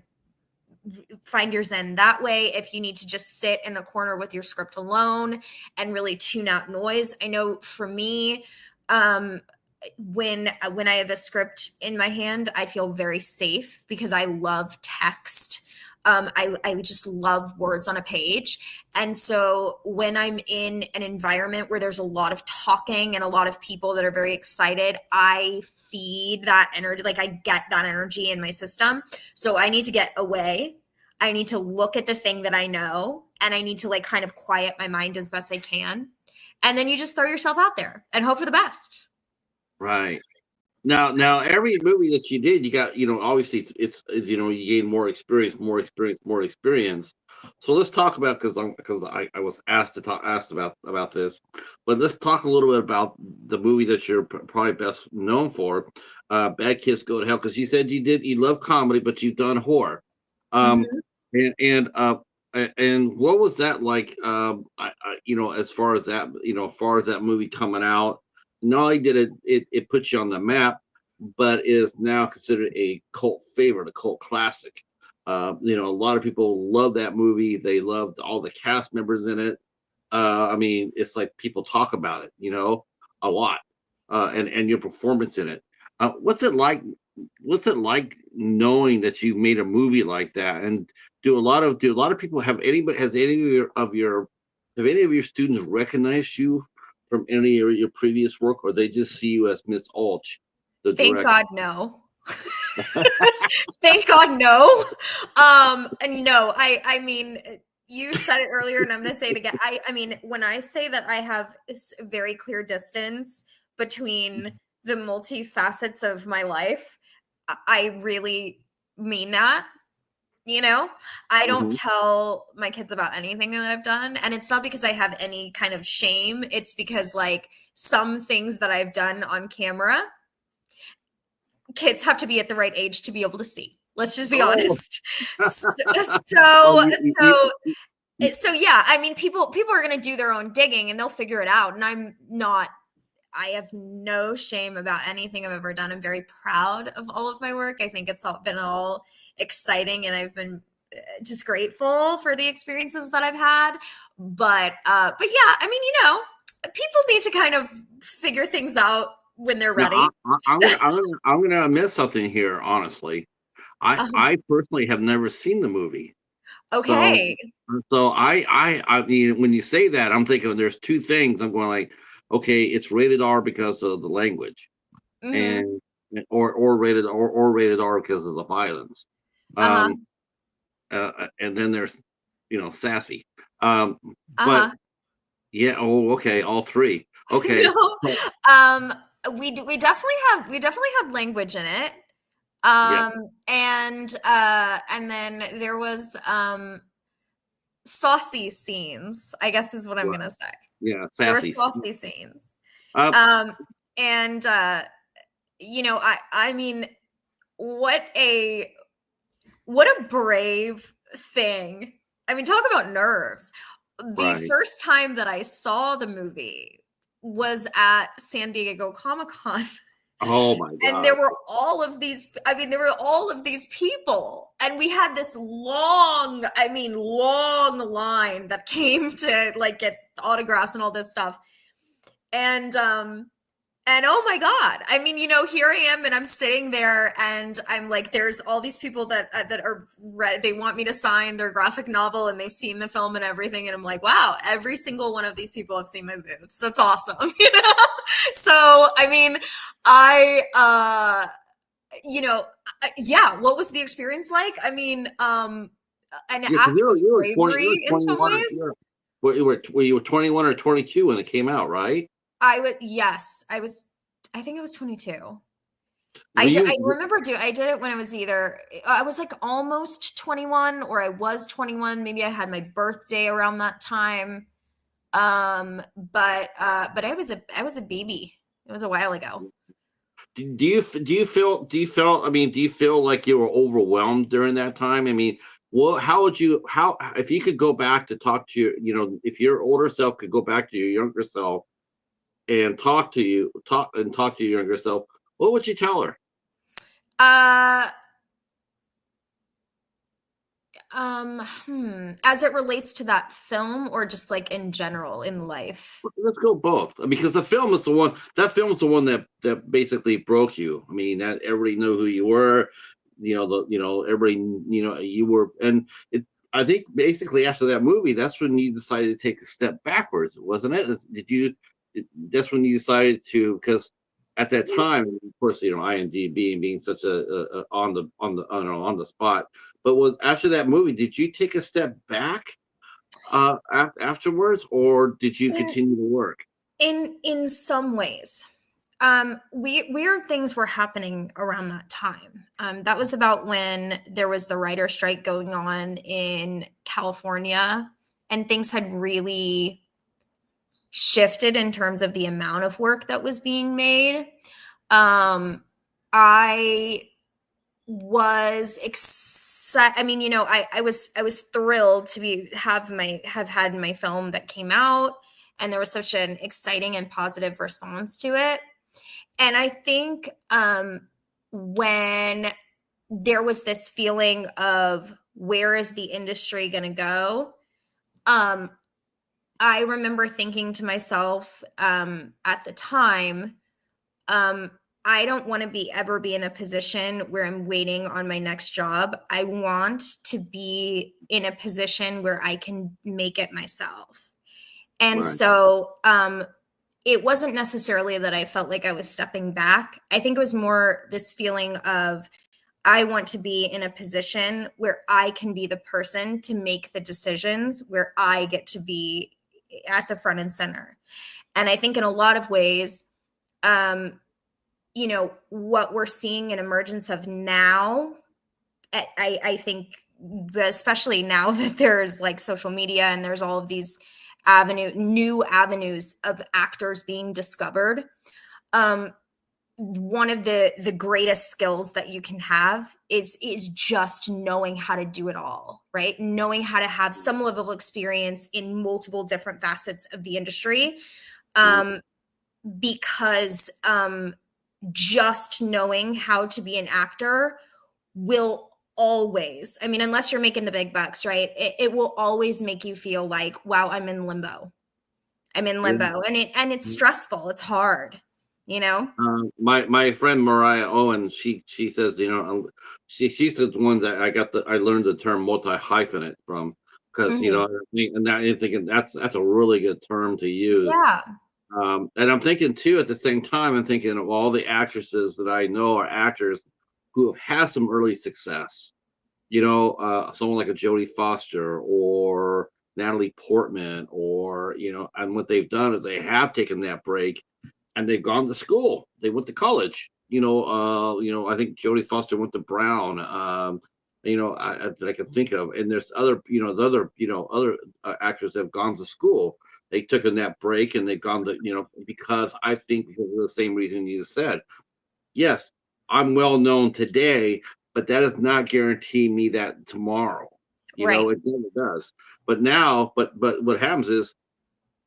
find your zen that way, if you need to just sit in a corner with your script alone and really tune out noise. I know for me, when I have a script in my hand, I feel very safe because I love text. I just love words on a page. And so when I'm in an environment where there's a lot of talking and a lot of people that are very excited, I feed that energy. Like I get that energy in my system. So I need to get away. I need to look at the thing that I know, and I need to like kind of quiet my mind as best I can. And then you just throw yourself out there and hope for the best. Right. Now, every movie that you did, you got, obviously it's you gain more experience. So let's talk about, because I was asked about this, but let's talk a little bit about the movie that you're probably best known for, Bad Kids Go to Hell, because you said you love comedy, but you've done horror. And what was that like? As far as that movie coming out. Not only did it put you on the map, but is now considered a cult favorite, a cult classic. A lot of people love that movie. They loved all the cast members in it. I mean, it's like people talk about it, a lot, and your performance in it. What's it like? What's it like knowing that you made a movie like that? And do a lot of people have any of your students recognized you from any of your previous work, or they just see you as Miss Alch, the Thank director? God, no. Thank God, no. And no, I mean, you said it earlier, and I'm going to say it again. I mean, when I say that I have a very clear distance between the multifacets of my life, I really mean that. I don't tell my kids about anything that I've done. And it's not because I have any kind of shame. It's because like some things that I've done on camera, kids have to be at the right age to be able to see. Let's just be honest. So yeah, I mean, people are going to do their own digging and they'll figure it out. And I have no shame about anything I've ever done. I'm very proud of all of my work. I think it's been all exciting, and I've been just grateful for the experiences that I've had. But yeah, I mean, people need to kind of figure things out when they're ready. I'm gonna admit something here, honestly. I personally have never seen the movie. Okay. So I mean, when you say that, I'm thinking there's two things. I'm going like, okay, it's rated R because of the language, and or rated R because of the violence. And then there's sassy. But yeah, okay, all three. Okay. We definitely had language in it. And then there was saucy scenes, I guess is what I'm gonna say. Yeah, sassy. There were saucy scenes. I mean, what a brave thing. I mean, talk about nerves. The first time that I saw the movie was at San Diego Comic-Con. Oh my God. And there were all of these people, and we had this long line that came to like get autographs and all this stuff. And oh my God, I mean, here I am, and I'm sitting there, and I'm like, there's all these people that are they want me to sign their graphic novel, and they've seen the film and everything, and I'm like, wow, every single one of these people have seen my boobs. That's awesome, So I mean, yeah. What was the experience like? I mean, an act of bravery in some ways. You were 21 or 22 when it came out, right? I think I was 22. Were I you? remember I did it when I was either, I was like almost 21 or I was 21. Maybe I had my birthday around that time. But I was a baby. It was a while ago. Do you feel like you were overwhelmed during that time? I mean, well, how would you how if you could go back to talk to your, if your older self could go back to your younger self and talk to your younger self, what would you tell her? Uh, as it relates to that film or just like in general in life? Let's go both, because the film is the one that basically broke you. I mean, that everybody knew who you were. Everybody, you were, and it. I think basically after that movie, that's when you decided to take a step backwards, wasn't it? Did you? That's when you decided to, because at that time, of course, IMDb being such a on the spot. But was after that movie, did you take a step back afterwards, or did you In continue to work? in some ways. Weird things were happening around that time. That was about when there was the writer strike going on in California, and things had really shifted in terms of the amount of work that was being made. I was excited. I mean, I was thrilled to have had my film that came out, and there was such an exciting and positive response to it. And I think when there was this feeling of where is the industry going to go, I remember thinking to myself at the time, I don't want to ever be in a position where I'm waiting on my next job. I want to be in a position where I can make it myself. And Right. so it wasn't necessarily that I felt like I was stepping back. I think it was more this feeling of I want to be in a position where I can be the person to make the decisions, where I get to be at the front and center. And I think in a lot of ways, what we're seeing an emergence of now, I think, especially now that there's like social media and there's all of these new avenues of actors being discovered. One of the greatest skills that you can have is just knowing how to do it all, right? Knowing how to have some level of experience in multiple different facets of the industry. Right. Because just knowing how to be an actor will always, I mean, unless you're making the big bucks, right? It will always make you feel like, wow, I'm in limbo. I'm in Yeah. limbo. And it's stressful. It's hard, you know? My friend Mariah Owen, she says, she's the one that I learned the term multi hyphenate from, because Mhm. and I'm thinking that's a really good term to use. Yeah. And I'm thinking too, at the same time, I'm thinking of all the actresses that I know are actors who have had some early success. Someone like a Jodie Foster or Natalie Portman, or and what they've done is they have taken that break and they've gone to school. They went to college. I think Jodie Foster went to Brown. That I can think of, and there's other actors that have gone to school. They took in that break and they've gone to, because I think because of the same reason you said. Yes, I'm well known today, but that does not guarantee me that tomorrow. Right. It never does. But what happens is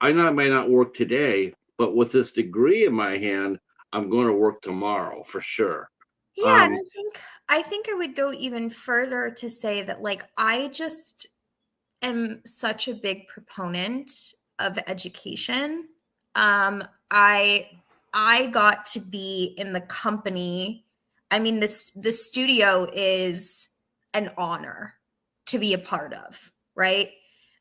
might not work today, but with this degree in my hand, I'm going to work tomorrow for sure. Yeah, and Um, I think I would go even further to say that like I just am such a big proponent of education. Um, I I got to be in the company. I mean, the studio is an honor to be a part of, right?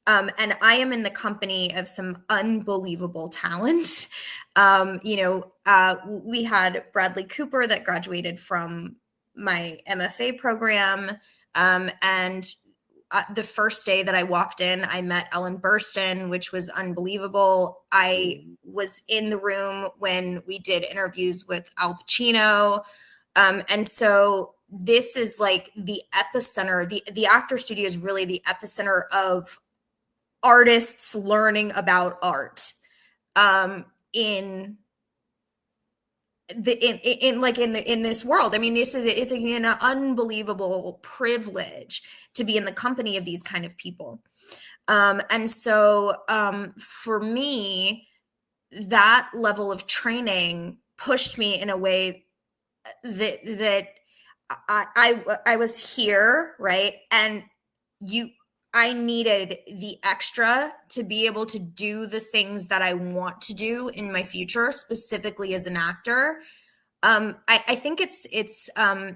And I am in the company of some unbelievable talent. We had Bradley Cooper that graduated from my MFA program, and the first day that I walked in, I met Ellen Burstyn, which was unbelievable. I was in the room when we did interviews with Al Pacino. And so this is like the epicenter. The actor studio is really the epicenter of artists learning about art, in this world. I mean, it's an unbelievable privilege to be in the company of these kind of people. And so for me, that level of training pushed me in a way that I was here, right? And I needed the extra to be able to do the things that I want to do in my future, specifically as an actor. I think it's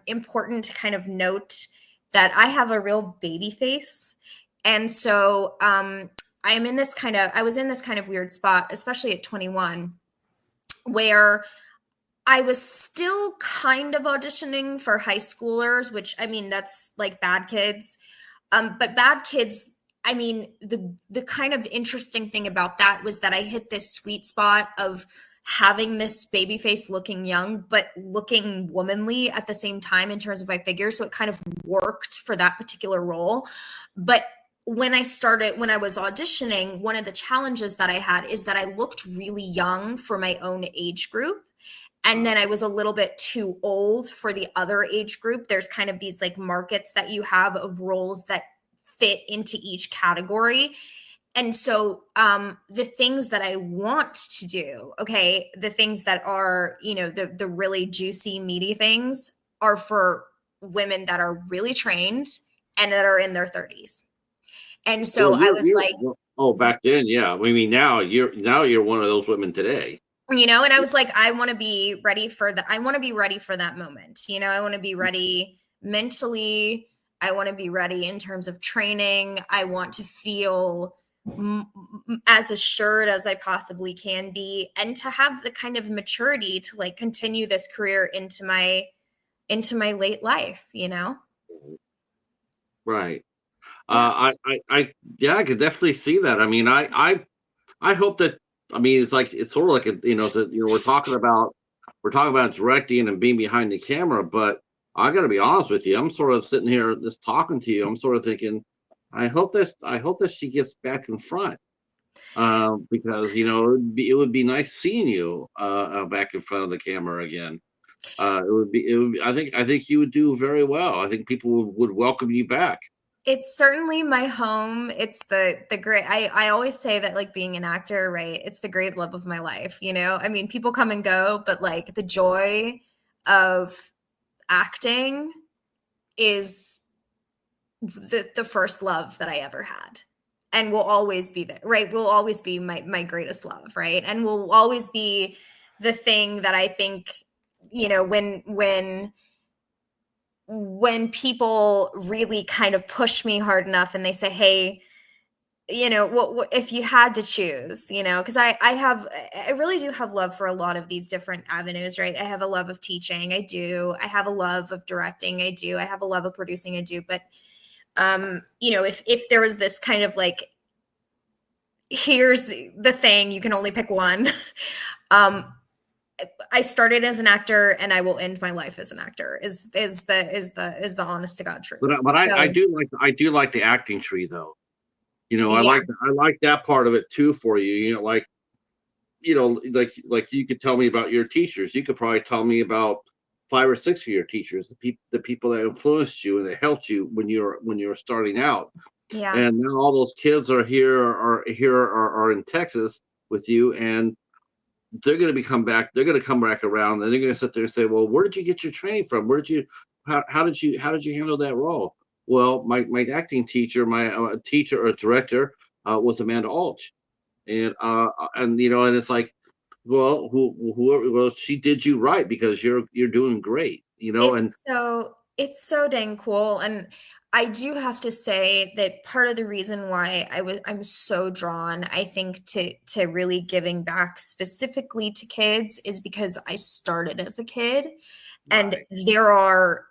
important to kind of note that I have a real baby face. And so I was in this kind of weird spot, especially at 21, where I was still kind of auditioning for high schoolers, which, I mean, that's like Bad Kids. But Bad Kids, I mean, the kind of interesting thing about that was that I hit this sweet spot of having this baby face, looking young, but looking womanly at the same time in terms of my figure. So it kind of worked for that particular role. But when I was auditioning, one of the challenges that I had is that I looked really young for my own age group. And then I was a little bit too old for the other age group. There's kind of these like markets that you have of roles that fit into each category. And so the things that I want to do, okay, the things that are, the really juicy, meaty things are for women that are really trained and that are in their 30s. And so I was like, back then, yeah. I mean, now you're one of those women today. And I was like, I want to be ready for that. I want to be ready for that moment. I want to be ready mentally. I want to be ready in terms of training. I want to feel as assured as I possibly can be, and to have the kind of maturity to like continue this career into my late life, Right. Yeah. I could definitely see that. I mean, I hope that, I mean, it's sort of like we're talking about directing and being behind the camera, but I got to be honest with you. I'm sort of sitting here just talking to you. I'm sort of thinking, I hope that she gets back in front, because it would be nice seeing you back in front of the camera again. I think you would do very well. I think people would welcome you back. It's certainly my home. It's the great, I always say that like being an actor, right? It's the great love of my life, I mean, people come and go, but like the joy of acting is the first love that I ever had, and will always be there, right? Will always be my greatest love, right? And will always be the thing that I think, when people really kind of push me hard enough and they say, hey, what if you had to choose, because I really do have love for a lot of these different avenues, right? I have a love of teaching. I have a love of directing. I have a love of producing. I do. But, if there was this kind of like, here's the thing, you can only pick one. I started as an actor and I will end my life as an actor is the honest to God truth. But I do like the acting tree though. I Yeah. like that part of it too for you. Like you could tell me about your teachers. You could probably tell me about 5 or 6 of your teachers, the people that influenced you and that helped you when you were starting out. Yeah. And now all those kids are here in Texas with you, and they're going to come back around, and they're going to sit there and say, well, where did you get your training from? How did you handle that role? Well, my acting teacher, my teacher or director was Amanda Alch. And it's like, well, well, she did you right, because you're doing great, It's so dang cool. And I do have to say that part of the reason why I'm so drawn, I think, to really giving back specifically to kids is because I started as a kid. And there are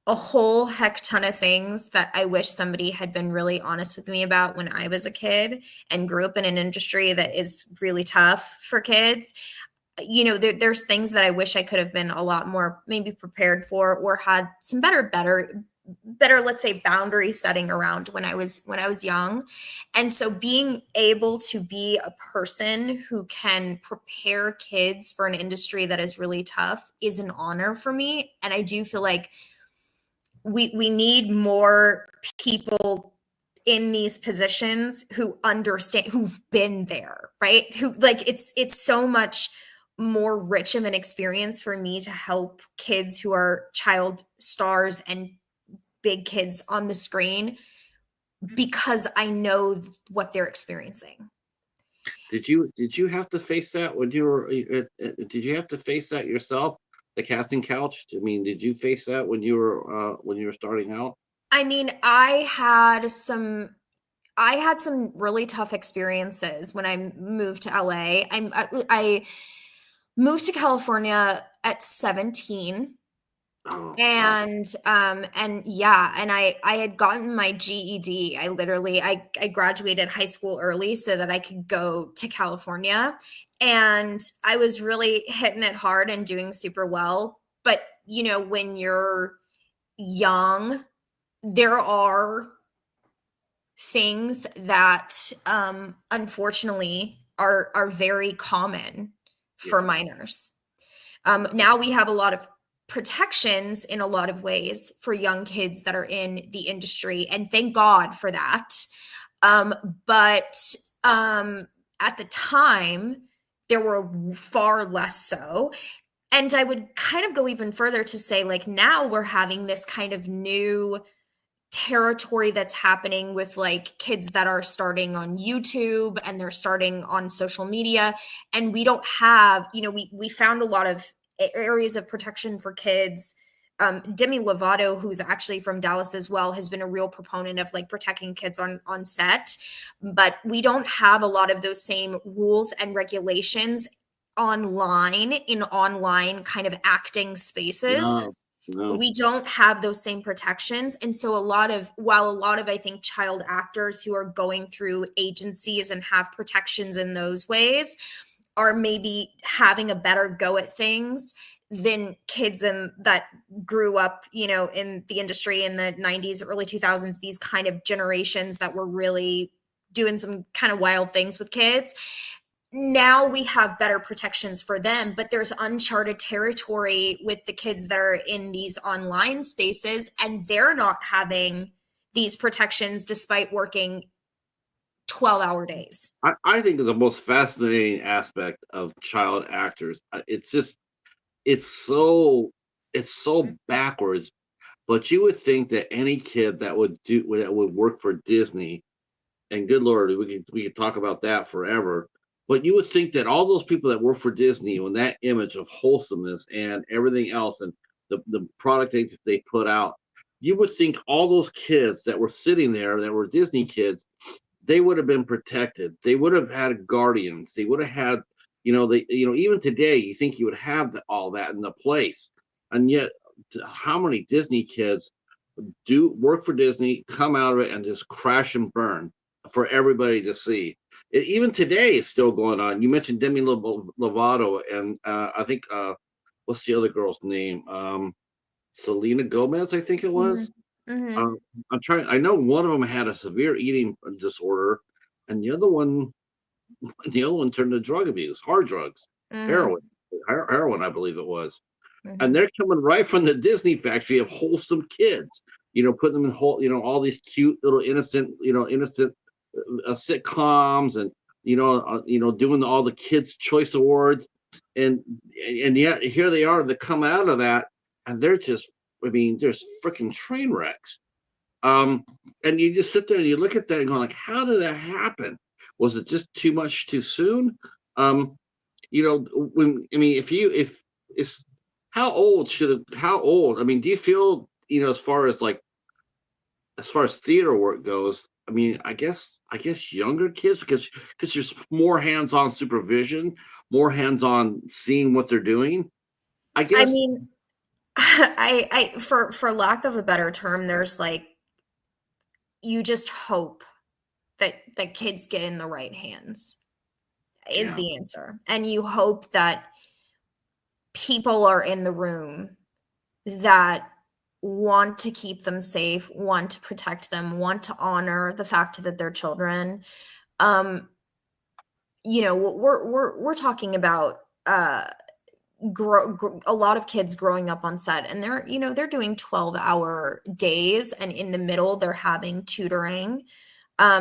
a whole heck ton of things that I wish somebody had been really honest with me about when I was a kid and grew up in an industry that is really tough for kids. you know, there's things that I wish I could have been a lot more maybe prepared for, or had some better, let's say, boundary setting around when I was young. And so being able to be a person who can prepare kids for an industry that is really tough is an honor for me. And I do feel like we need more people in these positions who understand, who've been there, right? Who, like, it's so much more rich of an experience for me to help kids who are child stars and big kids on the screen, because I know what they're experiencing. Did you have to face that when you were? Did you have to face that yourself? The casting couch. I mean, did you face that when you were starting out? I mean, I had some really tough experiences when I moved to LA. I moved to California at 17. Oh wow. And yeah, and I had gotten my GED. I graduated high school early so that I could go to California. And I was really hitting it hard and doing super well. But you know, when you're young, there are things that unfortunately are very common for Yeah. minors. Now we have a lot of protections in a lot of ways for young kids that are in the industry, and thank God for that. But at the time, there were far less so. And I would kind of go even further to say, like, now we're having this kind of new territory that's happening with like kids that are starting on YouTube and they're starting on social media. And we don't have, you know, we found a lot of areas of protection for kids. Demi Lovato, who's actually from Dallas as well, has been a real proponent of like protecting kids on set. But we don't have a lot of those same rules and regulations online, in online kind of acting spaces. No. No. We don't have those same protections. And so while a lot of, I think, child actors who are going through agencies and have protections in those ways are maybe having a better go at things than kids that grew up, you know, in the industry in the 90s, early 2000s, these kind of generations that were really doing some kind of wild things with kids. Now we have better protections for them, but there's uncharted territory with the kids that are in these online spaces, and they're not having these protections despite working 12-hour days. I think the most fascinating aspect of child actors, it's just it's so it's so backwards. But you would think that any kid that would work for Disney, and good Lord, we could talk about that forever. But you would think that all those people that work for Disney, when that image of wholesomeness and everything else, and the product they put out, you would think all those kids that were sitting there that were Disney kids, they would have been protected. They would have had guardians. They would have had, even today, you think you would have all that in the place, and yet, how many Disney kids do work for Disney, come out of it, and just crash and burn for everybody to see? Even today, it's still going on. You mentioned Demi Lovato, and I think what's the other girl's name? Selena Gomez, I think it was. Mm-hmm. Mm-hmm. I'm trying. I know one of them had a severe eating disorder, and the other one turned to drug abuse, hard drugs, Mm-hmm. heroin, heroin, I believe it was. And Mm-hmm. they're coming right from the Disney factory of wholesome kids, putting them in all these cute little innocent sitcoms, and doing all the Kids Choice Awards, and yet here they are that come out of that, and they're just, I mean, there's freaking train wrecks. Um, and you just sit there and you look at that and go like, how did that happen? Was it just too much too soon? Um, when I mean, if it's how old? I mean, do you feel, as far as theater work goes? I mean, I guess younger kids, because there's more hands-on supervision, more hands-on seeing what they're doing. I I guess. mean, I for lack of a better term, there's like, you just hope that kids get in the right hands is Yeah. the answer. And you hope that people are in the room that want to keep them safe, want to protect them, want to honor the fact that they're children. You know, we're talking about a lot of kids growing up on set, and they're doing 12-hour days, and in the middle they're having tutoring,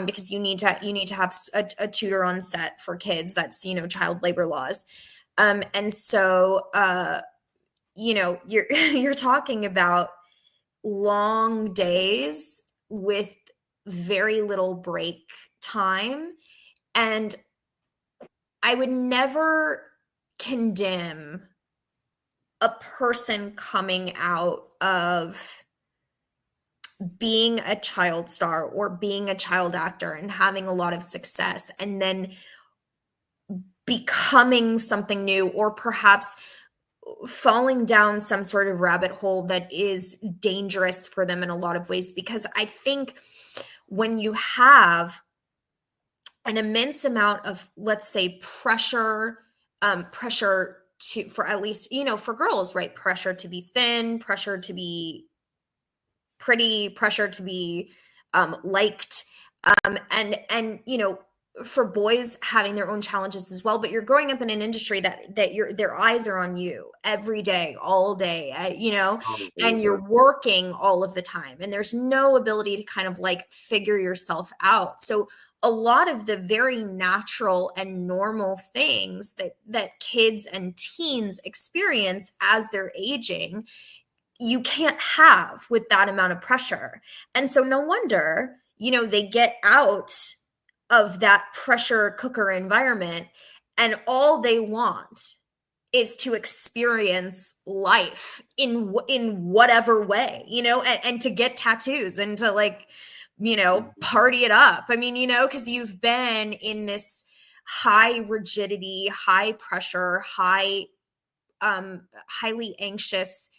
because you need to have a tutor on set for kids. That's, child labor laws. And so you're talking about long days with very little break time. And I would never condemn a person coming out of being a child star or being a child actor and having a lot of success and then becoming something new, or perhaps falling down some sort of rabbit hole that is dangerous for them in a lot of ways. Because I think when you have an immense amount of, let's say, pressure for at least, for girls, right? Pressure to be thin, pressure to be pretty, pressure to be liked, and for boys having their own challenges as well. But you're growing up in an industry that their eyes are on you every day, all day, and you're working all of the time, and there's no ability to kind of like figure yourself out. So a lot of the very natural and normal things that kids and teens experience as they're aging, you can't have with that amount of pressure. And so no wonder, they get out of that pressure cooker environment, and all they want is to experience life in whatever way, and to get tattoos and to party it up. I mean, because you've been in this high rigidity, high pressure, highly anxious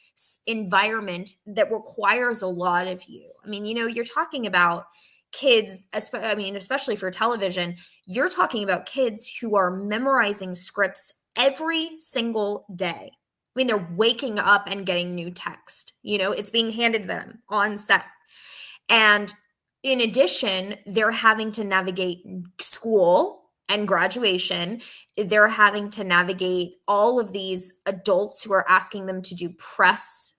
environment that requires a lot of you. I mean, you're talking about kids, especially for television, you're talking about kids who are memorizing scripts every single day. I mean, they're waking up and getting new text, it's being handed to them on set. And in addition, they're having to navigate school and graduation. They're having to navigate all of these adults who are asking them to do press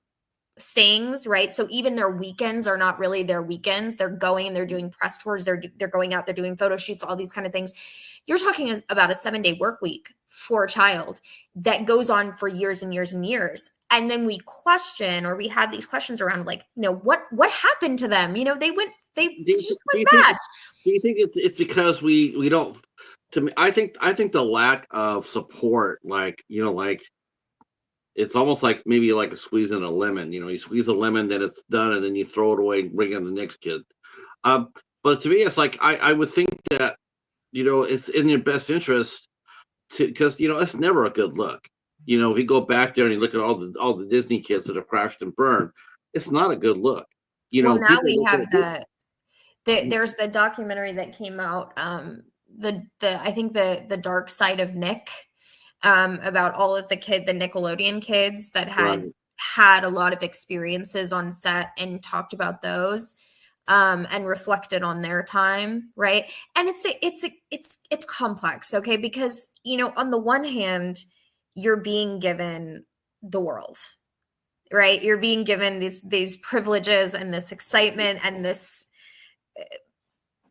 things, right? So even their weekends are not really their weekends. They're going and they're doing press tours. They're going out, they're doing photo shoots, all these kind of things. You're talking about a 7-day work week for a child that goes on for years and years and years. And then we have these questions around what happened to them? They just went bad. Do you think it's because we don't? To me, I think the lack of support, it's almost like maybe like squeezing a lemon. You squeeze a lemon, then it's done, and then you throw it away and bring in the next kid. But to me, it's like I would think that it's in your best interest because it's never a good look. If you go back there and you look at all the Disney kids that have crashed and burned, it's not a good look. Well, now we have there's the documentary that came out, I think the Dark Side of Nick, about all of the Nickelodeon kids that had a lot of experiences on set and talked about those, and reflected on their time, right? And it's complex, okay? Because on the one hand, you're being given the world, right? You're being given these privileges and this excitement and this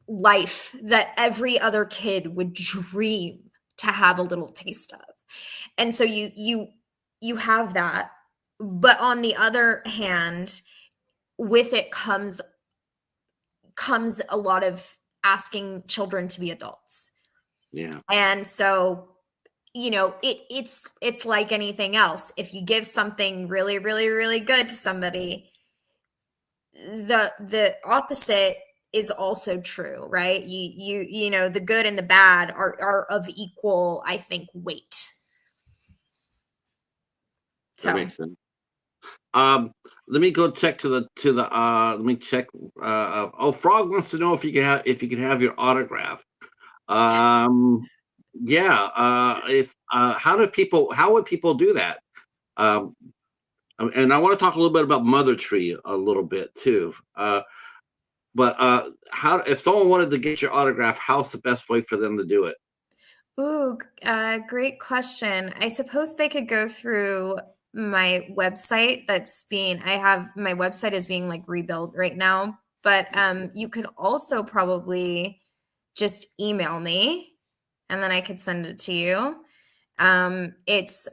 life that every other kid would dream to have a little taste of. And so you have that. But on the other hand, with it comes a lot of asking children to be adults. Yeah. And so it's like anything else. If you give something really, really, really good to somebody, the opposite is also true, right? The good and the bad are of equal, I think, weight. So. That makes sense. Let me go check let me check. Frog wants to know if you can have your autograph. Yeah. How would people do that? Um, and I want to talk a little bit about Mothertree a little bit too. But how if someone wanted to get your autograph, how's the best way for them to do it? Ooh, great question. I suppose they could go through my website my website is being like rebuilt right now, but you could also probably just email me and then I could send it to you. It's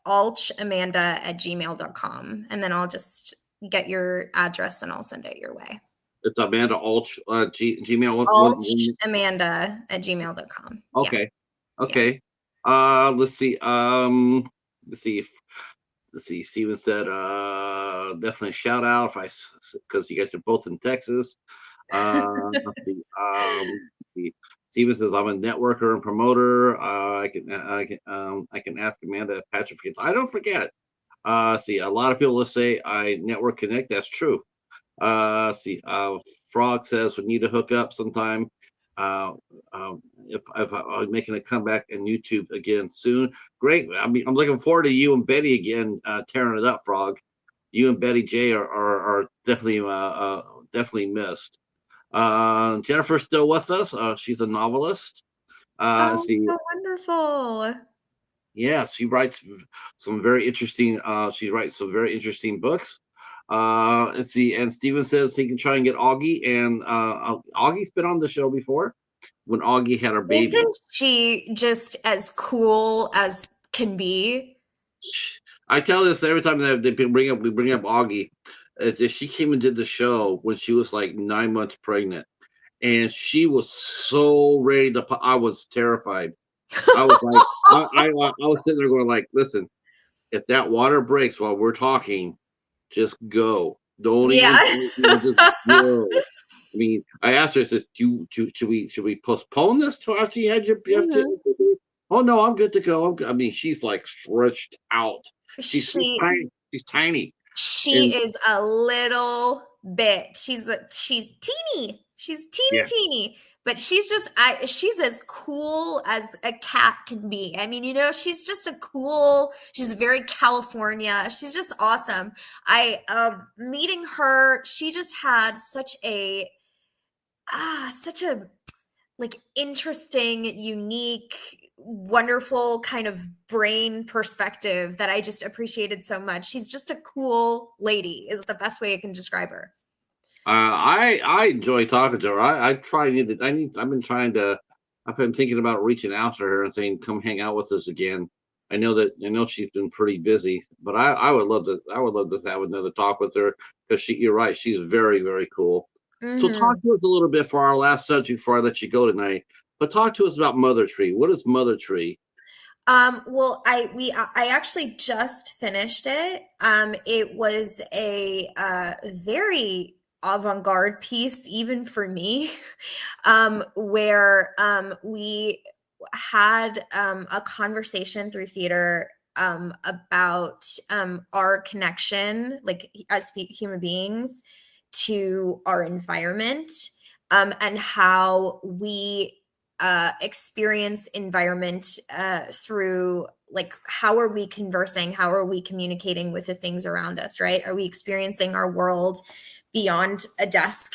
alchamanda@gmail.com, and then I'll just get your address and I'll send it your way. It's Amanda Alch, Gmail. Alchamanda@gmail.com. Yeah. Okay. Yeah. Okay. Let's see. Let's see. Let's see. Steven said, definitely shout out if because you guys are both in Texas. Let's see. Let's see. Steven says, I'm a networker and promoter. I can ask Amanda if Patrick forgets. I don't forget. See, a lot of people will say I network connect. That's true. See, Frog says we need to hook up sometime. Uh, if I'm making a comeback in YouTube again soon, great. I mean, I'm looking forward to you and Betty again tearing it up. Frog, you and Betty J are definitely missed. Jennifer's still with us. She's a novelist. Oh, See, so wonderful. yeah, she writes some very interesting. She writes some very interesting books. Let's see. And Steven says he can try and get Augie. And Augie's been on the show before when Augie had her baby. Isn't she just as cool as can be? I tell this every time that we bring up Augie. She came and did the show when she was like 9 months pregnant, and she was so ready to. I was terrified. I was like, I was sitting there going like, listen, if that water breaks while we're talking, just go. Don't Yeah. even just go. I mean, I asked her, I said, should we postpone this to after you had your Oh no, I'm good to go. I mean, she's like stretched out. She's tiny. She's tiny. She is a little bit. She's teeny. She's teeny, but she's as cool as a cat can be. I mean, she's just she's very California. She's just awesome. Meeting her, she just had such a like interesting, unique, wonderful kind of brain perspective that I just appreciated so much. She's just a cool lady is the best way I can describe her. I enjoy talking to her. I've been thinking about reaching out to her and saying, come hang out with us again. I know she's been pretty busy, but I would love to have another talk with her because you're right. She's very, very cool. So talk to us a little bit for our last subject before I let you go tonight. But talk to us about Mothertree. What is Mothertree? Well, I actually just finished it. It was a very avant-garde piece, even for me, where we had a conversation through theater about our connection, like as human beings, to our environment, and how we experience environment through, like, how are we conversing, how are we communicating with the things around us, right? Are we experiencing our world beyond a desk?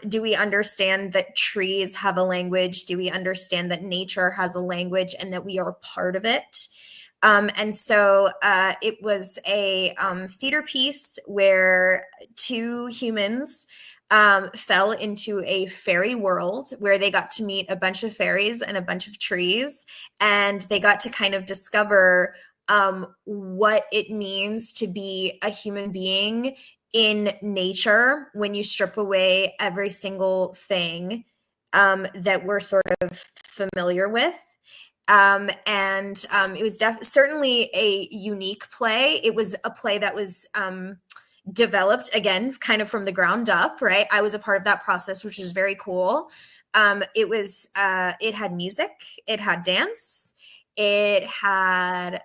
Do we understand that trees have a language? Do we understand that nature has a language and that we are part of it? And so it was a theater piece where two humans fell into a fairy world where they got to meet a bunch of fairies and a bunch of trees, and they got to kind of discover what it means to be a human being in nature when you strip away every single thing that we're sort of familiar with. It was certainly a unique play. It was a play that was developed again kind of from the ground up, right? I was a part of that process, which was very cool. It had music, it had dance, it had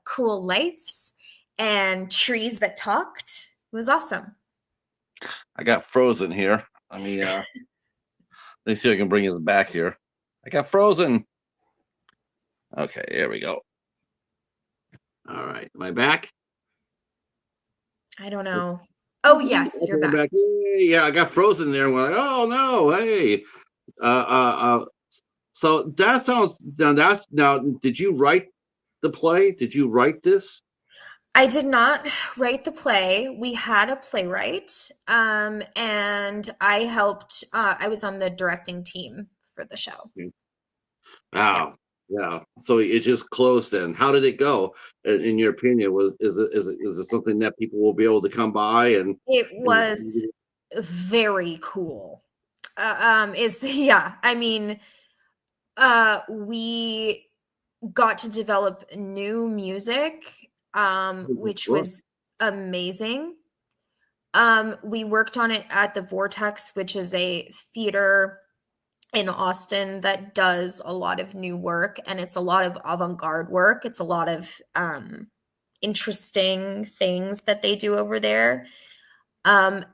cool lights and trees that talked. It was awesome. I got frozen here. Let me see if I can bring you back here. I got frozen. Okay, here we go. All right. Am I back? I don't know. Oh, yes, you're Okay, I'm back. back. Yay. Yeah, I got frozen there. We're like, oh no, hey. Uh, uh, uh, so that sounds now. Did you write the play? Did you write this? I did not write the play. We had a playwright, and I helped. I was on the directing team for the show. Yeah. Wow. Yeah. So it just closed then. How did it go? In your opinion, is it something that people will be able to come by It and was very cool. Yeah, I mean, we got to develop new music, which sure. was amazing. We worked on it at the Vortex, which is a theater in Austin that does a lot of new work, and it's a lot of avant-garde work. It's a lot of interesting things that they do over there. And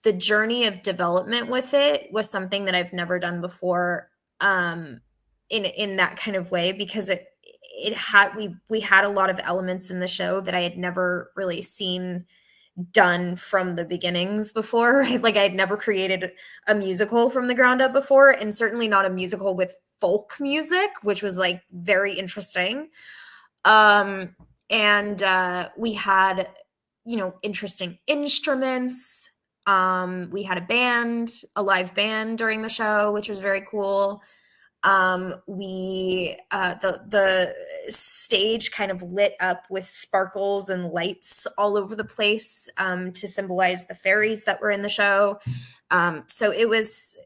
the journey of development with it was something that I've never done before, in that kind of way, because it had we had a lot of elements in the show that I had never really seen done from the beginnings before. Like, I had never created a musical from the ground up before, and certainly not a musical with folk music, which was like very interesting. And we had, interesting instruments. We had a live band during the show, which was very cool. We the stage kind of lit up with sparkles and lights all over the place, to symbolize the fairies that were in the show. So it was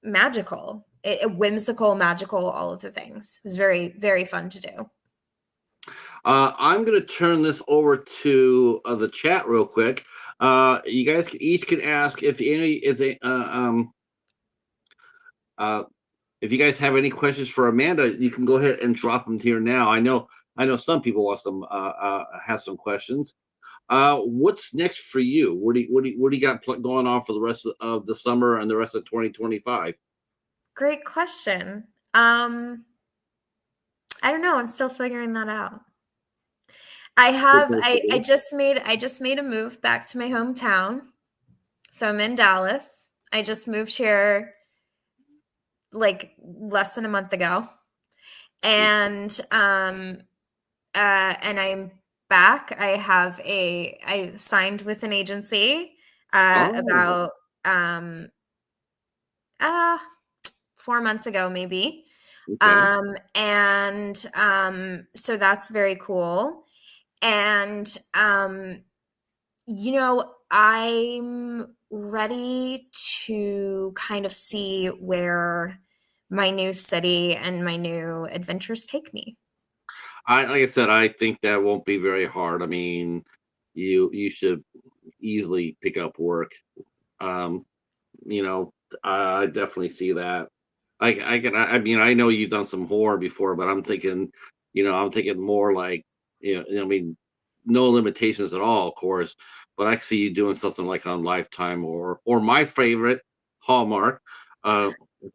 magical, whimsical, magical, all of the things. It was very, very fun to do. I'm going to turn this over to the chat real quick. You guys each can ask if you guys have any questions for Amanda, you can go ahead and drop them here now. I know some people want some have some questions. What's next for you? What do you got going on for the rest of the summer and the rest of 2025? Great question. I don't know. I'm still figuring that out. I just made a move back to my hometown. So I'm in Dallas. I just moved here like less than a month ago. And I'm back. I signed with an agency Oh, about um uh 4 months ago, maybe. okay. So that's very cool. And I'm ready to kind of see where my new city and my new adventures take me. Like I said, I think that won't be very hard. I mean, you should easily pick up work. Um, you know, I definitely see that. I mean, I know you've done some horror before, but I'm thinking more like, I mean, no limitations at all, of course. But I see you doing something like on Lifetime or my favorite, Hallmark. Uh,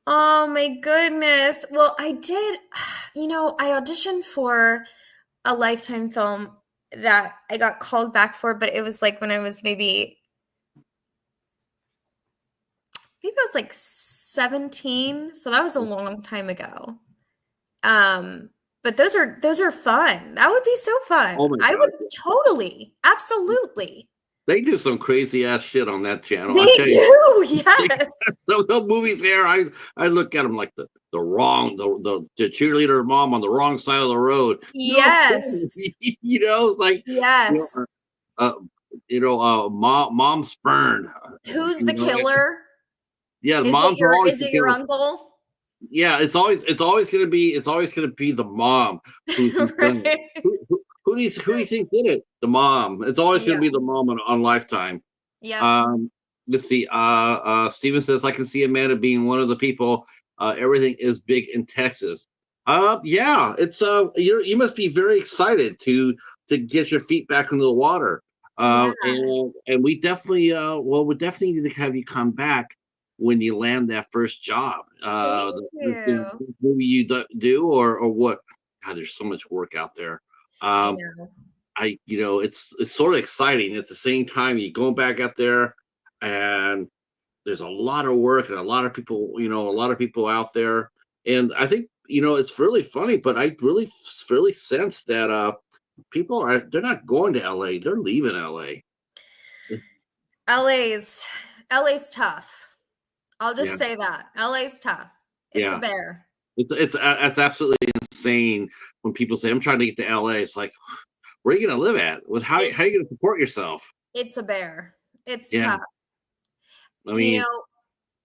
Oh my goodness. Well, I did, I auditioned for a Lifetime film that I got called back for, but it was like when I was maybe I was like 17, so that was a long time ago. Um, but those are fun. That would be so oh fun. my I God, would totally, absolutely. they do some crazy ass shit on that channel. I They tell you. do, Like, yes. the movies there, I look at them like the wrong the cheerleader mom on the wrong side of the road. No kidding. Yes. It's like you know Yes. uh, mom spurned. Who's You the know, killer? yeah, Is it moms are your always is the it your killer. uncle? Yeah, it's always gonna be the mom who's done it. Right. Who do you think did it? The mom. It's always gonna Yeah. be the mom on Lifetime. Yep. Um, let's see. Steven says I can see Amanda being one of the people. Everything is big in Texas. Yeah, it's you must be very excited to get your feet back into the water. Yeah. And we definitely need to have you come back when you land that first job. Thank The you. movie you do or what? God, there's so much work out there. I Um, know. it's sort of exciting at the same time. You go back up there, and there's a lot of work and a lot of people, out there. And I think, it's really funny, but I really sense that they're not going to LA, they're leaving LA. LA's LA's tough. I'll just Yeah, say that. LA's tough. It's a yeah. bear. It's absolutely insane when people say I'm trying to get to LA. It's like, where are you gonna live at? How It's are you gonna support yourself? it's a bear. It's Yeah. tough. I You mean, know,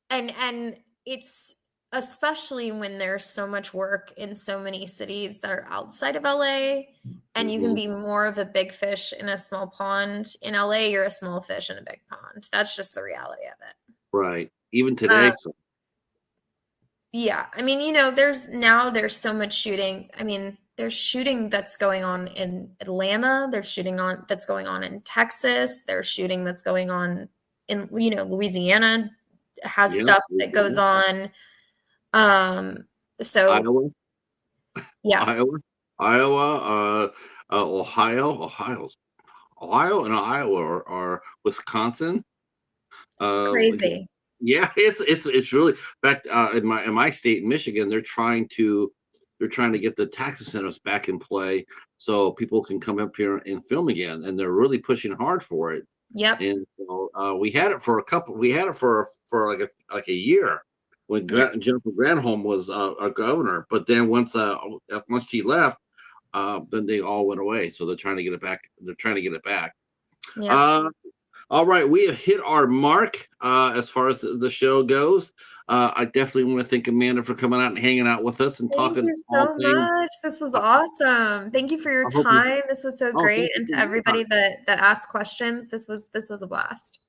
and it's especially when there's so much work in so many cities that are outside of LA, and you can mhm, be more of a big fish in a small pond. In LA, you're a small fish in a big pond. That's just the reality of it. right. Even Uh, today, so yeah, I mean, there's so much shooting. I mean, there's shooting that's going on in Atlanta. There's shooting on that's going on in Texas. There's shooting that's going on in Louisiana has yeah, stuff that goes on. Um, so Iowa, yeah, Iowa, Iowa, Ohio and Iowa are Wisconsin. Like, crazy. yeah, it's really, in fact, in my state, Michigan, they're trying to get the tax incentives back in play so people can come up here and film again, and they're really pushing hard for it. Yep, And so, we had it for like a year when yep, Jennifer Granholm was our governor. But then once she left, then they all went away. So they're trying to get it back. They're trying to get it back. yep. Uh, all right, we have hit our mark as far as the show goes. I definitely want to thank Amanda for coming out and hanging out with us and Thank talking you all so things. much. This was I, awesome. Thank you for your I hope you. time. This was so Oh, great. thank you And for to your everybody time. that asked questions, this was a blast.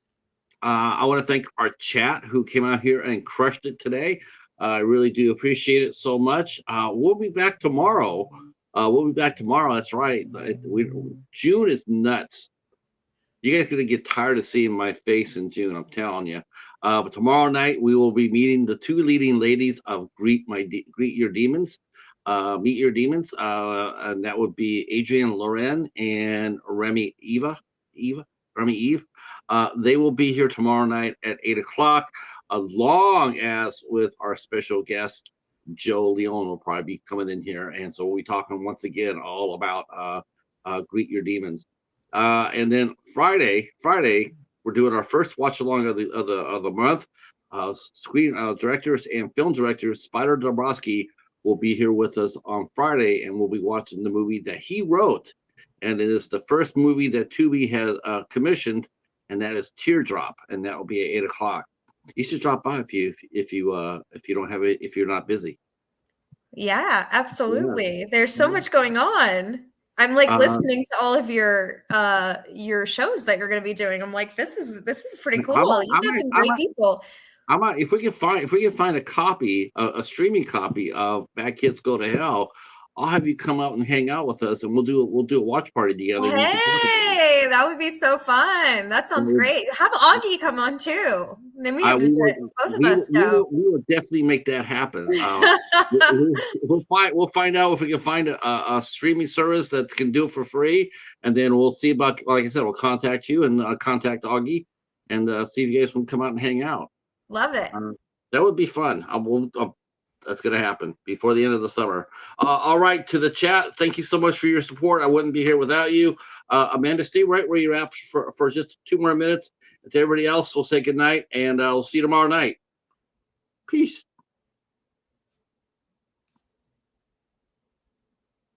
I want to thank our chat who came out here and crushed it today. I really do appreciate it so much. We'll be back tomorrow. That's right. June is nuts. You guys gonna get tired of seeing my face in June. I'm telling you. But tomorrow night we will be meeting the two leading ladies of Greet Your Demons, Meet Your Demons, and that would be Adrienne Loren and Remy Eve. They will be here tomorrow night at 8 o'clock, along as with our special guest Joe Leone will probably be coming in here, and so we'll be talking once again all about Greet Your Demons. And then Friday, we're doing our first watch along of the month. Screen directors and film directors Spider Dabrowski will be here with us on Friday, and we'll be watching the movie that he wrote, and it is the first movie that Tubi has commissioned, and that is Teardrop, and that will be at 8 o'clock. You should drop by if you don't have it, if you're not busy. Yeah, Yeah. absolutely. There's so Yeah. much going on. I'm like Uh, listening to all of your shows that you're going to be doing. I'm like, this is pretty I cool. might, You I got might, some I great might people. if we can find a copy, a streaming copy of Bad Kids Go to Hell, I'll have you come out and hang out with us, and we'll do a watch party together, and you can talk about it. Hey, that would be so fun. That And sounds great. Have Augie come on too. Then we I have we to will both of us go. we will definitely make that happen. We'll find out if we can find a streaming service that can do it for free, and then we'll see about, like I said, we'll contact you and contact Augie, and see if you guys want to come out and hang out. Love it. That would be fun. That's going to happen before the end of the summer. All right, to the chat, thank you so much for your support. I wouldn't be here without you. Amanda, stay right where you're at for just 2 more minutes. And to everybody else, we'll say good night, and we'll see you tomorrow night. Peace.